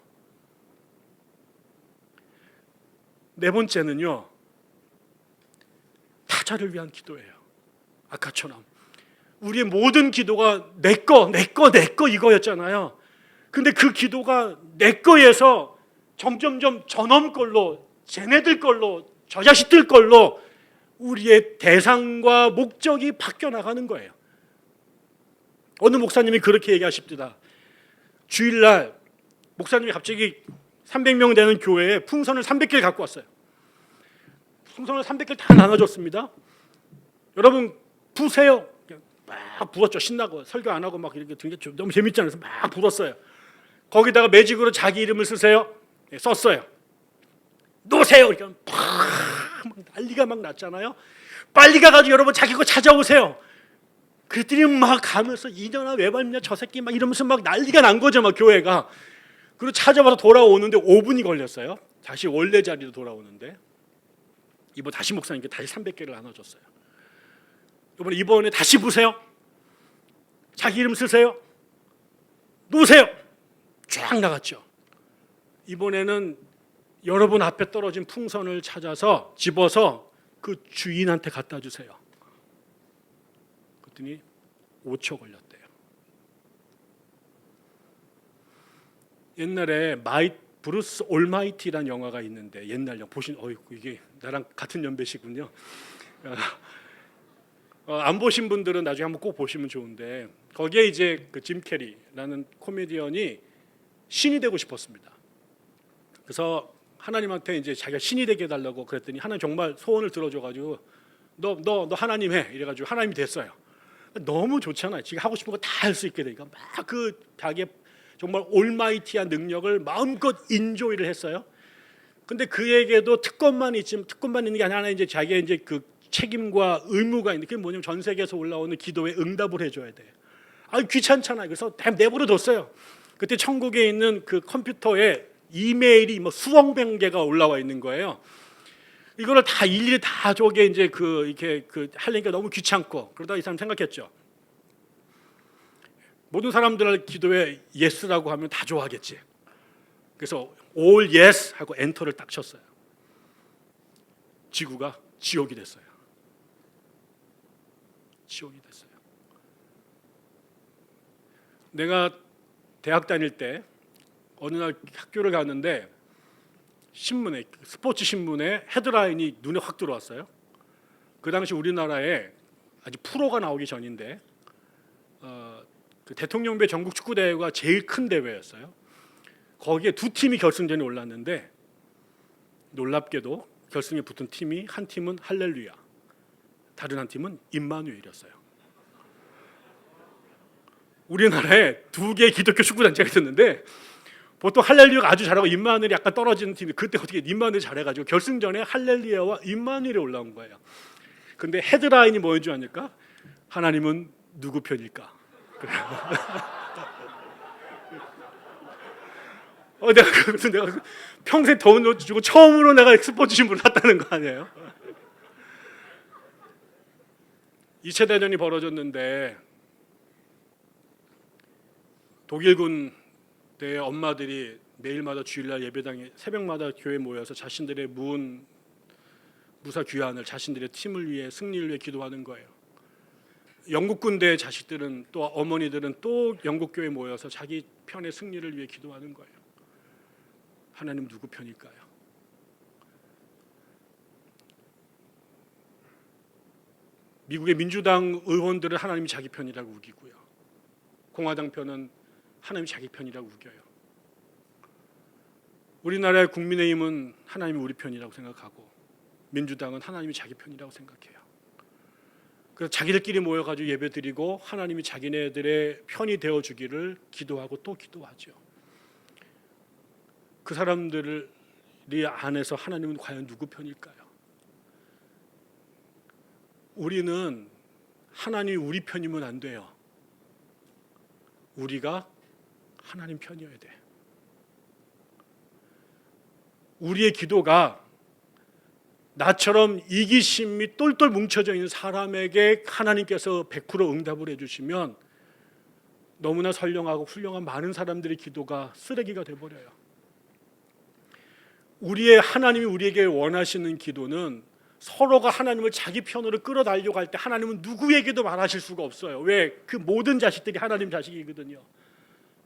네 번째는요, 타자를 위한 기도예요. 아까처럼 우리의 모든 기도가 내 거 이거였잖아요. 근데 그 기도가 내 거에서 점점점 저놈 걸로, 쟤네들 걸로, 저 자식들 걸로 우리의 대상과 목적이 바뀌어 나가는 거예요. 어느 목사님이 그렇게 얘기하십니다. 주일날 목사님이 갑자기 300명 되는 교회에 풍선을 300개를 갖고 왔어요. 풍선을 300개를 다 나눠줬습니다. 여러분 부세요. 막 불었죠. 신나고 설교 안 하고 막 이렇게 너무 재밌잖아요. 그래서 막 불었어요. 거기다가 매직으로 자기 이름을 쓰세요. 썼어요. 놓으세요. 이렇게 막 난리가 막 났잖아요. 빨리 가가지고 여러분 자기 거 찾아오세요. 그랬더니 막 가면서 이년아 왜 밟냐 저 새끼 막 이러면서 막 난리가 난 거죠. 막 교회가. 그리고 찾아봐서 돌아오는데 5분이 걸렸어요. 다시 원래 자리로 돌아오는데 이번 다시 목사님께 다시 300개를 나눠줬어요. 이번에 다시 보세요. 자기 이름 쓰세요. 놓으세요. 쫙 나갔죠. 이번에는 여러분 앞에 떨어진 풍선을 찾아서 집어서 그 주인한테 갖다 주세요. 그랬더니 5초 걸렸대요. 옛날에 브루스 올마이티라는 영화가 있는데 옛날 영화 보신 이게 나랑 같은 연배시군요. 안 보신 분들은 나중에 한번 꼭 보시면 좋은데 거기에 이제 그 짐 캐리라는 코미디언이 신이 되고 싶었습니다. 그래서 하나님한테 이제 자기가 신이 되게 해달라고 그랬더니 하나님 정말 소원을 들어줘가지고 너 하나님 해 이래가지고 하나님이 됐어요. 너무 좋잖아요. 지가 하고 싶은 거 다 할 수 있게 되니까 막 그 자기의 정말 올마이티한 능력을 마음껏 인조이를 했어요. 근데 그에게도 특권만 있는 게 아니라 이제 자기의 이제 그 책임과 의무가 있는 게 뭐냐면 전 세계에서 올라오는 기도에 응답을 해줘야 돼. 귀찮잖아요. 그래서 다 내버려 뒀어요. 그때 천국에 있는 그 컴퓨터에 이메일이 뭐 수억 개가 올라와 있는 거예요. 이거를 다 일일이 다 저게 이제 이렇게 하려니까 너무 귀찮고 그러다 이 사람 생각했죠. 모든 사람들 기도에 예스라고 하면 다 좋아하겠지. 그래서 all yes 하고 엔터를 딱 쳤어요. 지구가 지옥이 됐어요. 지옥이 됐어요. 내가 대학 다닐 때 어느 날 학교를 갔는데 신문에 스포츠 신문에 헤드라인이 눈에 확 들어왔어요. 그 당시 우리나라에 아직 프로가 나오기 전인데 그 대통령배 전국 축구 대회가 제일 큰 대회였어요. 거기에 두 팀이 결승전에 올랐는데 놀랍게도 결승에 붙은 팀이 한 팀은 할렐루야, 다른 한 팀은 임마누엘이었어요. 우리나라에 두 개의 기독교 축구 단체가 있었는데 보통 할렐루야가 아주 잘하고 임마누엘이 약간 떨어지는 팀이 그때 어떻게 임마누엘이 잘해가지고 결승전에 할렐루야와 임마누엘이 올라온 거예요. 근데 헤드라인이 뭐인 줄 아니까 하나님은 누구 편일까? 내가 평생 돈 주고 처음으로 내가 스포츠 신문을 샀다는 거 아니에요? 2차 대전이 벌어졌는데 독일 군대의 엄마들이 매일마다 주일날 예배당에 새벽마다 교회에 모여서 자신들의 무사 귀환을 자신들의 팀을 위해 승리를 위해 기도하는 거예요. 영국 군대의 자식들은 또 어머니들은 또 영국 교회에 모여서 자기 편의 승리를 위해 기도하는 거예요. 하나님 누구 편일까요? 미국의 민주당 의원들은 하나님이 자기 편이라고 우기고요. 공화당 편은 하나님이 자기 편이라고 우겨요. 우리나라의 국민의힘은 하나님이 우리 편이라고 생각하고 민주당은 하나님이 자기 편이라고 생각해요. 그래서 자기들끼리 모여가지고 예배드리고 하나님이 자기네들의 편이 되어주기를 기도하고 또 기도하죠. 그 사람들이 안에서 하나님은 과연 누구 편일까요? 우리는 하나님이 우리 편이면 안 돼요. 우리가 하나님 편이어야 돼. 우리의 기도가 나처럼 이기심이 똘똘 뭉쳐져 있는 사람에게 하나님께서 100% 응답을 해주시면 너무나 선량하고 훌륭한 많은 사람들의 기도가 쓰레기가 돼버려요. 하나님이 우리에게 원하시는 기도는 서로가 하나님을 자기 편으로 끌어달려고 할 때 하나님은 누구에게도 말하실 수가 없어요. 왜? 그 모든 자식들이 하나님 자식이거든요.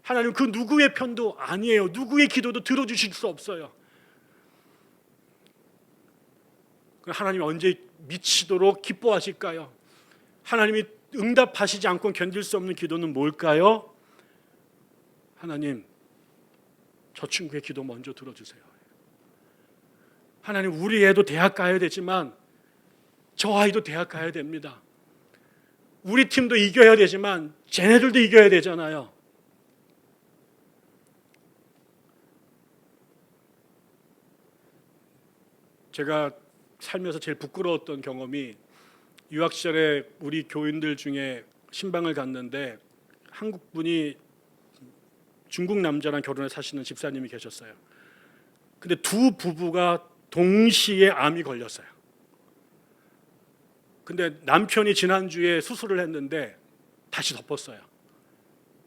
하나님 그 누구의 편도 아니에요. 누구의 기도도 들어주실 수 없어요. 하나님이 언제 미치도록 기뻐하실까요? 하나님이 응답하시지 않고 견딜 수 없는 기도는 뭘까요? 하나님, 저 친구의 기도 먼저 들어주세요. 하나님, 우리 애도 대학 가야 되지만 저 아이도 대학 가야 됩니다. 우리 팀도 이겨야 되지만 쟤네들도 이겨야 되잖아요. 제가 살면서 제일 부끄러웠던 경험이 유학 시절에 우리 교인들 중에 신방을 갔는데 한국 분이 중국 남자랑 결혼해 사시는 집사님이 계셨어요. 근데 두 부부가 동시에 암이 걸렸어요. 근데 남편이 지난주에 수술을 했는데 다시 덮었어요.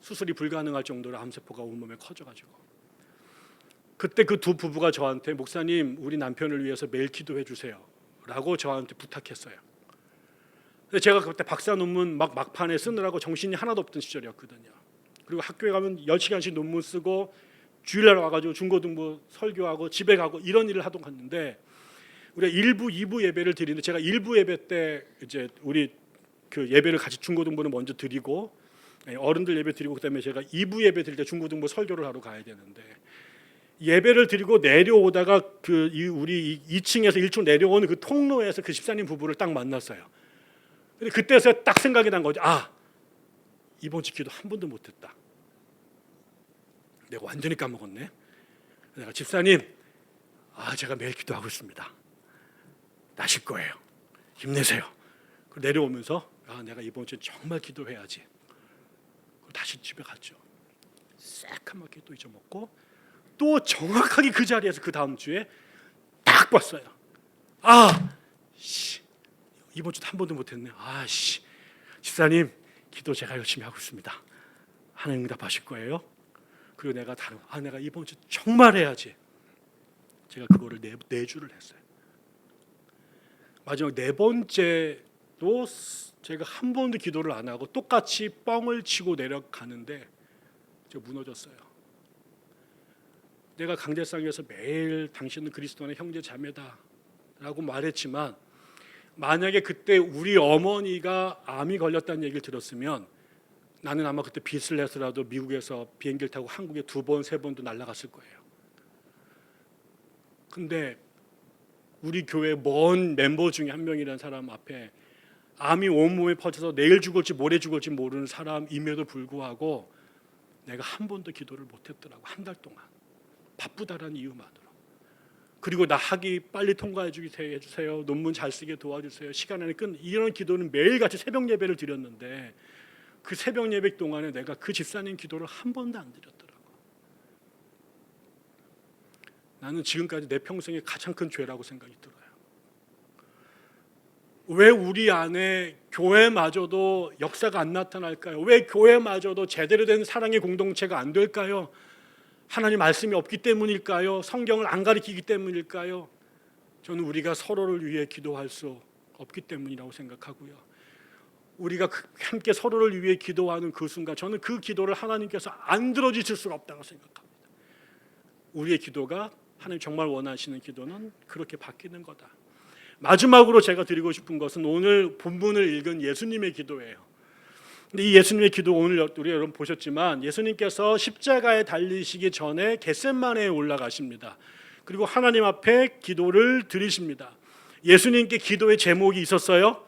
수술이 불가능할 정도로 암세포가 온몸에 커져가지고. 그때 그 두 부부가 저한테 목사님 우리 남편을 위해서 매일 기도해 주세요 라고 저한테 부탁했어요. 제가 그때 박사 논문 막판에 쓰느라고 정신이 하나도 없던 시절이었거든요. 그리고 학교에 가면 10시간씩 논문 쓰고 주일날 와가지고 중고등부 설교하고 집에 가고 이런 일을 하던 갔는데 우리가 1부, 2부 예배를 드리는데 제가 1부 예배 때 이제 우리 그 예배를 같이 중고등부는 먼저 드리고 어른들 예배 드리고 그다음에 제가 2부 예배 드릴 때 중고등부 설교를 하러 가야 되는데 예배를 드리고 내려오다가 우리 2층에서 1층 내려오는 그 통로에서 그 집사님 부부를 딱 만났어요. 근데 그때서 딱 생각이 난 거죠. 이번 주 기도 한 번도 못했다. 내가 완전히 까먹었네. 내가 집사님, 제가 매일 기도하고 있습니다. 나실 거예요. 힘내세요. 내려오면서 내가 이번 주에 정말 기도해야지. 다시 집에 갔죠. 새까맣게 또 잊어먹고 또 정확하게 그 자리에서 그 다음 주에 딱 봤어요. 이번 주도 한 번도 못했네. 집사님 기도 제가 열심히 하고 있습니다. 하나님 응답하실 거예요. 그리고 내가 이번 주 정말 해야지. 제가 그거를 네 주를 했어요. 마지막 네 번째도 제가 한 번도 기도를 안 하고 똑같이 뻥을 치고 내려가는데 제가 무너졌어요. 내가 강대상에서 매일 당신은 그리스도 안의 형제 자매다 라고 말했지만 만약에 그때 우리 어머니가 암이 걸렸다는 얘기를 들었으면 나는 아마 그때 빚을 내서라도 미국에서 비행기를 타고 한국에 2번, 3번도 날아갔을 거예요. 근데 우리 교회 먼 멤버 중에 한 명이라는 사람 앞에 암이 온몸에 퍼져서 내일 죽을지 모레 죽을지 모르는 사람임에도 불구하고 내가 한 번도 기도를 못했더라고. 한 달 동안 바쁘다라는 이유만으로. 그리고 나 학위 빨리 통과해 주세요. 논문 잘 쓰게 도와주세요. 시간 안에 이런 기도는 매일같이 새벽 예배를 드렸는데 그 새벽 예배 동안에 내가 그 집사님 기도를 한 번도 안 드렸더라고. 나는 지금까지 내 평생에 가장 큰 죄라고 생각이 들어요. 왜 우리 안에 교회마저도 역사가 안 나타날까요? 왜 교회마저도 제대로 된 사랑의 공동체가 안 될까요? 하나님 말씀이 없기 때문일까요? 성경을 안 가르치기 때문일까요? 저는 우리가 서로를 위해 기도할 수 없기 때문이라고 생각하고요. 우리가 함께 서로를 위해 기도하는 그 순간 저는 그 기도를 하나님께서 안 들어주실 수가 없다고 생각합니다. 우리의 기도가 하나님 정말 원하시는 기도는 그렇게 바뀌는 거다. 마지막으로 제가 드리고 싶은 것은 오늘 본문을 읽은 예수님의 기도예요. 근데 이 예수님의 기도 오늘 우리 여러분 보셨지만 예수님께서 십자가에 달리시기 전에 겟세마네에 올라가십니다. 그리고 하나님 앞에 기도를 드리십니다. 예수님께 기도의 제목이 있었어요.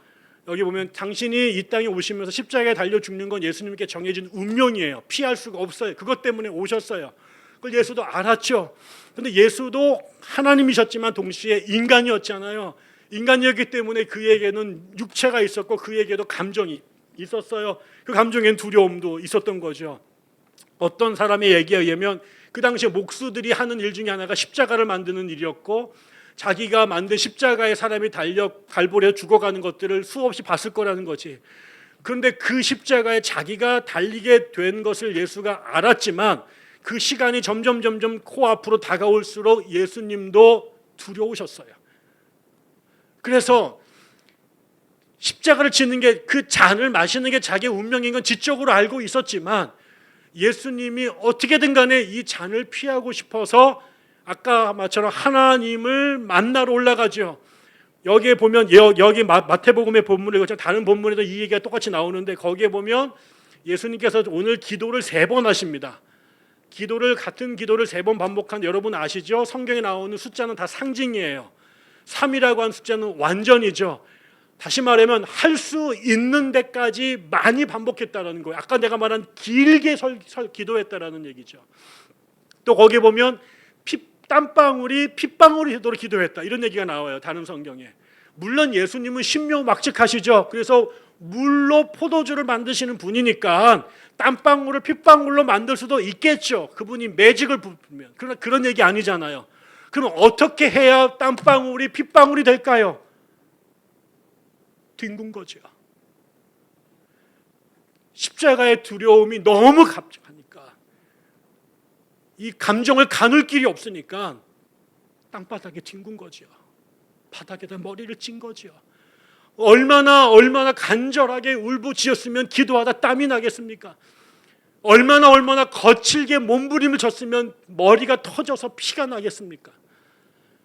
여기 보면 당신이 이 땅에 오시면서 십자가에 달려 죽는 건 예수님께 정해진 운명이에요. 피할 수가 없어요. 그것 때문에 오셨어요. 그걸 예수도 알았죠. 그런데 예수도 하나님이셨지만 동시에 인간이었잖아요. 인간이었기 때문에 그에게는 육체가 있었고 그에게도 감정이 있었어요. 그 감정엔 두려움도 있었던 거죠. 어떤 사람의 얘기에 의하면 그 당시에 목수들이 하는 일 중에 하나가 십자가를 만드는 일이었고 자기가 만든 십자가에 사람이 달려 갈보려 죽어가는 것들을 수없이 봤을 거라는 거지. 그런데 그 십자가에 자기가 달리게 된 것을 예수가 알았지만 그 시간이 점점 코앞으로 다가올수록 예수님도 두려우셨어요. 그래서 십자가를 지는 게, 그 잔을 마시는 게 자기의 운명인 건 지적으로 알고 있었지만 예수님이 어떻게든 간에 이 잔을 피하고 싶어서 아까 말처럼 하나님을 만나러 올라가죠. 여기에 보면, 여기 마태복음의 본문에, 다른 본문에도 이 얘기가 똑같이 나오는데 거기에 보면 예수님께서 오늘 기도를 3번 하십니다. 같은 기도를 3번 반복한, 여러분 아시죠? 성경에 나오는 숫자는 다 상징이에요. 3이라고 한 숫자는 완전이죠. 다시 말하면 할 수 있는 데까지 많이 반복했다는 거예요. 아까 내가 말한 길게 기도했다라는 얘기죠. 또 거기에 보면 땀방울이 핏방울이 되도록 기도했다, 이런 얘기가 나와요, 다른 성경에. 물론 예수님은 신묘막측하시죠. 그래서 물로 포도주를 만드시는 분이니까 땀방울을 핏방울로 만들 수도 있겠죠, 그분이 매직을 부르면. 그러나 그런 얘기 아니잖아요. 그럼 어떻게 해야 땀방울이 핏방울이 될까요? 뒹군 거죠. 십자가의 두려움이 너무 갑작하니까, 이 감정을 가눌 길이 없으니까 땅바닥에 뒹군 거죠. 바닥에다 머리를 찐 거죠. 얼마나 간절하게 울부짖었으면 기도하다 땀이 나겠습니까? 얼마나 거칠게 몸부림을 쳤으면 머리가 터져서 피가 나겠습니까?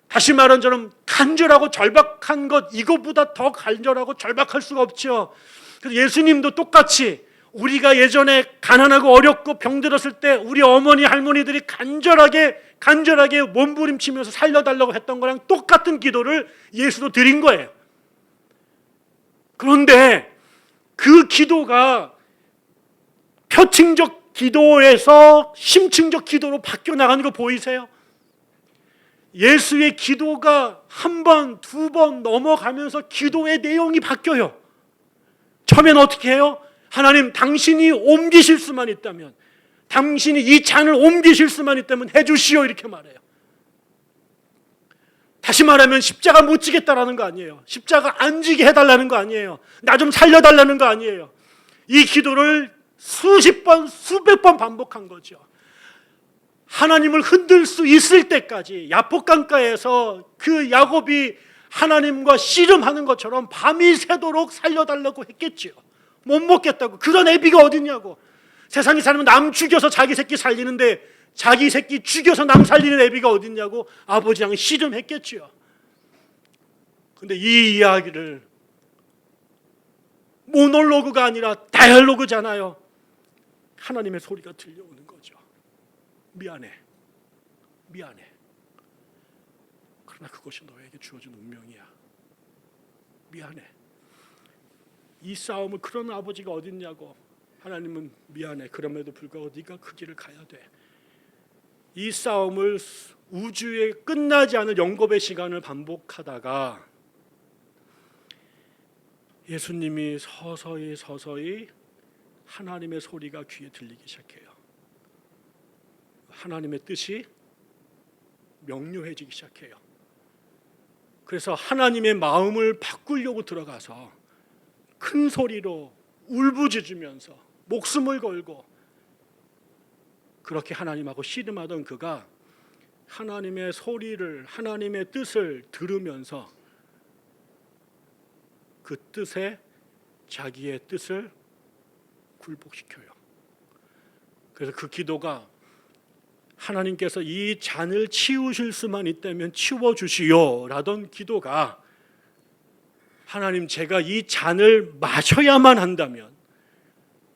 다시 말한 저는 간절하고 절박한 것, 이것보다 더 간절하고 절박할 수가 없죠. 그래서 예수님도 똑같이 우리가 예전에 가난하고 어렵고 병들었을 때 우리 어머니 할머니들이 간절하게 몸부림치면서 살려달라고 했던 거랑 똑같은 기도를 예수도 드린 거예요. 그런데 그 기도가 표층적 기도에서 심층적 기도로 바뀌어 나가는 거 보이세요? 예수의 기도가 한 번, 2번 넘어가면서 기도의 내용이 바뀌어요. 처음에는 어떻게 해요? 하나님, 당신이 옮기실 수만 있다면, 당신이 이 잔을 옮기실 수만 있다면 해주시오, 이렇게 말해요. 다시 말하면 십자가 못 지겠다라는 거 아니에요. 십자가 안 지게 해달라는 거 아니에요. 나 좀 살려달라는 거 아니에요. 이 기도를 수십 번, 수백 번 반복한 거죠. 하나님을 흔들 수 있을 때까지. 야복강가에서 그 야곱이 하나님과 씨름하는 것처럼 밤이 새도록 살려달라고 했겠지요. 못 먹겠다고. 그런 애비가 어딨냐고. 세상에 살면 남 죽여서 자기 새끼 살리는데 자기 새끼 죽여서 남 살리는 애비가 어딨냐고 아버지랑 씨름했겠지요. 근데 이 이야기를 모놀로그가 아니라 다이얼로그잖아요. 하나님의 소리가 들려오는 거죠. 미안해. 그러나 그것이 너에게 주어진 운명이야. 미안해. 이 싸움을, 그런 아버지가 어딨냐고. 하나님은 미안해. 그럼에도 불구하고 네가 그 길을 가야 돼. 이 싸움을 우주에 끝나지 않을 영겁의 시간을 반복하다가 예수님이 서서히 하나님의 소리가 귀에 들리기 시작해요. 하나님의 뜻이 명료해지기 시작해요. 그래서 하나님의 마음을 바꾸려고 들어가서 큰 소리로 울부짖으면서 목숨을 걸고 그렇게 하나님하고 씨름하던 그가 하나님의 소리를, 하나님의 뜻을 들으면서 그 뜻에 자기의 뜻을 굴복시켜요. 그래서 그 기도가 하나님께서 이 잔을 치우실 수만 있다면 치워주시오 라던 기도가 하나님, 제가 이 잔을 마셔야만 한다면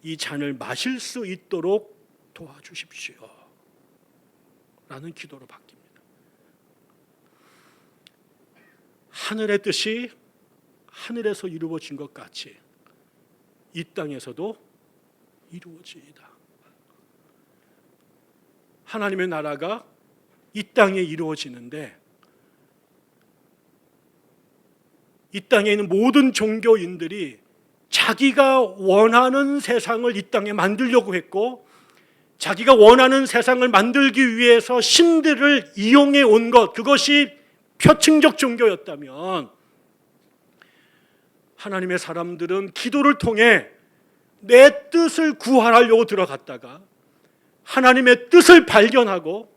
이 잔을 마실 수 있도록 도와주십시오 라는 기도로 바뀝니다. 하늘의 뜻이 하늘에서 이루어진 것 같이 이 땅에서도 이루어지이다. 하나님의 나라가 이 땅에 이루어지는데 이 땅에 있는 모든 종교인들이 자기가 원하는 세상을 이 땅에 만들려고 했고 자기가 원하는 세상을 만들기 위해서 신들을 이용해 온 것, 그것이 표층적 종교였다면 하나님의 사람들은 기도를 통해 내 뜻을 구하려고 들어갔다가 하나님의 뜻을 발견하고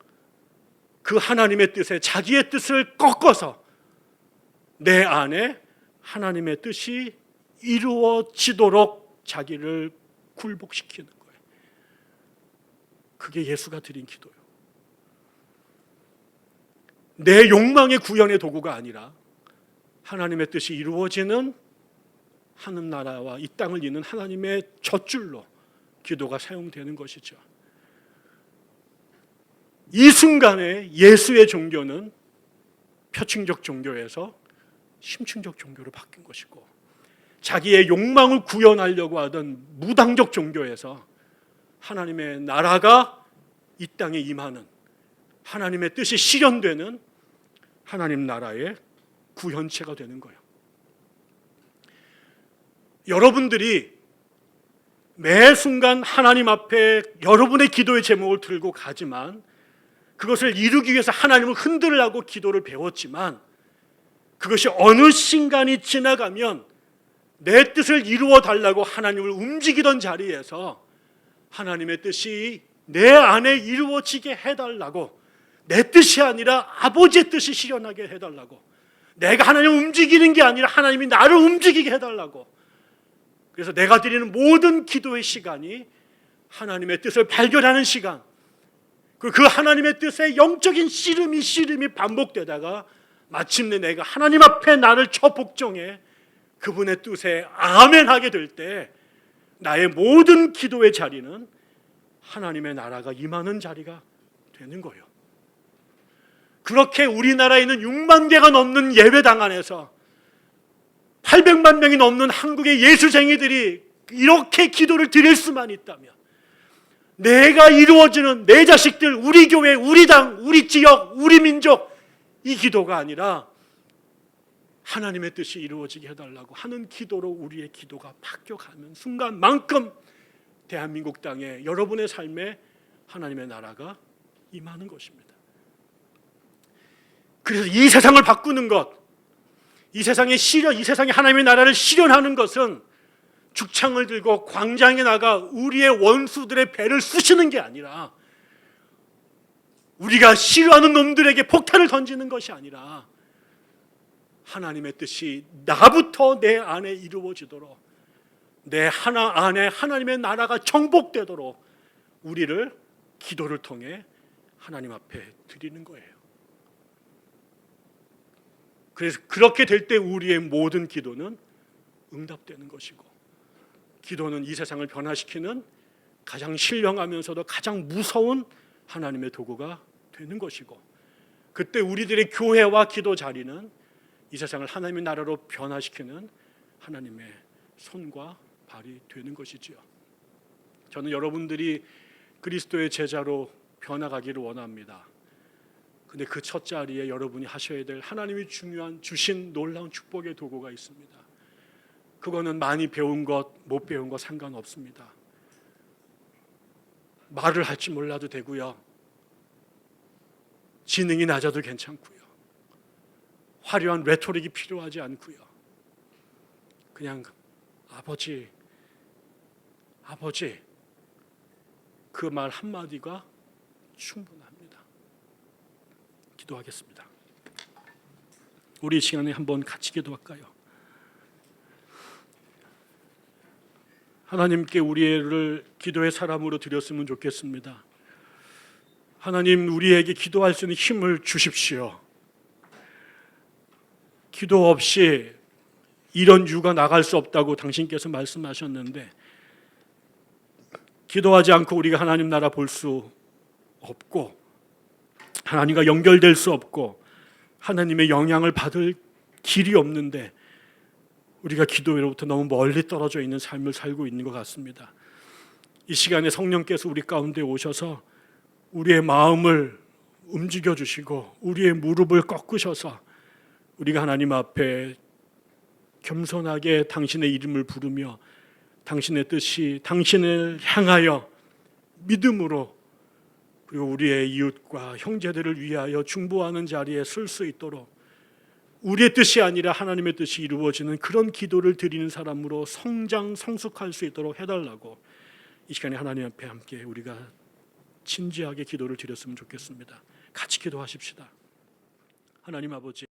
그 하나님의 뜻에 자기의 뜻을 꺾어서 내 안에 하나님의 뜻이 이루어지도록 자기를 굴복시키는 거예요. 그게 예수가 드린 기도예요. 내 욕망의 구현의 도구가 아니라 하나님의 뜻이 이루어지는 하늘나라와 이 땅을 잇는 하나님의 젖줄로 기도가 사용되는 것이죠. 이 순간에 예수의 종교는 표층적 종교에서 심층적 종교로 바뀐 것이고, 자기의 욕망을 구현하려고 하던 무당적 종교에서 하나님의 나라가 이 땅에 임하는, 하나님의 뜻이 실현되는 하나님 나라의 구현체가 되는 거예요. 여러분들이 매 순간 하나님 앞에 여러분의 기도의 제목을 들고 가지만, 그것을 이루기 위해서 하나님을 흔들라고 기도를 배웠지만, 그것이 어느 순간이 지나가면 내 뜻을 이루어 달라고 하나님을 움직이던 자리에서 하나님의 뜻이 내 안에 이루어지게 해달라고, 내 뜻이 아니라 아버지의 뜻이 실현하게 해달라고, 내가 하나님을 움직이는 게 아니라 하나님이 나를 움직이게 해달라고. 그래서 내가 드리는 모든 기도의 시간이 하나님의 뜻을 발견하는 시간, 그 하나님의 뜻의 영적인 씨름이 반복되다가 마침내 내가 하나님 앞에 나를 처복종해 그분의 뜻에 아멘하게 될 때 나의 모든 기도의 자리는 하나님의 나라가 임하는 자리가 되는 거예요. 그렇게 우리나라에 있는 6만 개가 넘는 예배당 안에서 800만 명이 넘는 한국의 예수쟁이들이 이렇게 기도를 드릴 수만 있다면, 내가 이루어지는 내 자식들, 우리 교회, 우리 당, 우리 지역, 우리 민족, 이 기도가 아니라 하나님의 뜻이 이루어지게 해달라고 하는 기도로 우리의 기도가 바뀌어가는 순간만큼 대한민국 땅에, 여러분의 삶에 하나님의 나라가 임하는 것입니다. 그래서 이 세상을 바꾸는 것, 이 세상에 하나님의 나라를 실현하는 것은 죽창을 들고 광장에 나가 우리의 원수들의 배를 쑤시는 게 아니라, 우리가 싫어하는 놈들에게 폭탄을 던지는 것이 아니라, 하나님의 뜻이 나부터 내 안에 이루어지도록, 내 하나 안에 하나님의 나라가 정복되도록 우리를 기도를 통해 하나님 앞에 드리는 거예요. 그래서 그렇게 될 때 우리의 모든 기도는 응답되는 것이고, 기도는 이 세상을 변화시키는 가장 신령하면서도 가장 무서운 하나님의 도구가 되는 것이고, 그때 우리들의 교회와 기도 자리는 이 세상을 하나님의 나라로 변화시키는 하나님의 손과 발이 되는 것이지요. 저는 여러분들이 그리스도의 제자로 변화가기를 원합니다. 근데 그 첫 자리에 여러분이 하셔야 될 하나님이 주신 놀라운 축복의 도구가 있습니다. 그거는 많이 배운 것, 못 배운 것 상관없습니다. 말을 할 줄 몰라도 되고요, 지능이 낮아도 괜찮고요, 화려한 레토릭이 필요하지 않고요, 그냥 아버지 그 말 한마디가 충분합니다. 기도하겠습니다. 우리 이 시간에 한번 같이 기도할까요? 하나님께 우리를 기도의 사람으로 드렸으면 좋겠습니다. 하나님, 우리에게 기도할 수 있는 힘을 주십시오. 기도 없이 이런 유가 나갈 수 없다고 당신께서 말씀하셨는데, 기도하지 않고 우리가 하나님 나라 볼 수 없고, 하나님과 연결될 수 없고, 하나님의 영향을 받을 길이 없는데, 우리가 기도로부터 너무 멀리 떨어져 있는 삶을 살고 있는 것 같습니다. 이 시간에 성령께서 우리 가운데 오셔서 우리의 마음을 움직여 주시고 우리의 무릎을 꺾으셔서 우리가 하나님 앞에 겸손하게 당신의 이름을 부르며 당신의 뜻이 당신을 향하여 믿음으로, 그리고 우리의 이웃과 형제들을 위하여 중보하는 자리에 설 수 있도록 우리의 뜻이 아니라 하나님의 뜻이 이루어지는 그런 기도를 드리는 사람으로 성숙할 수 있도록 해달라고 이 시간에 하나님 앞에 함께 우리가 진지하게 기도를 드렸으면 좋겠습니다. 같이 기도하십시다. 하나님 아버지,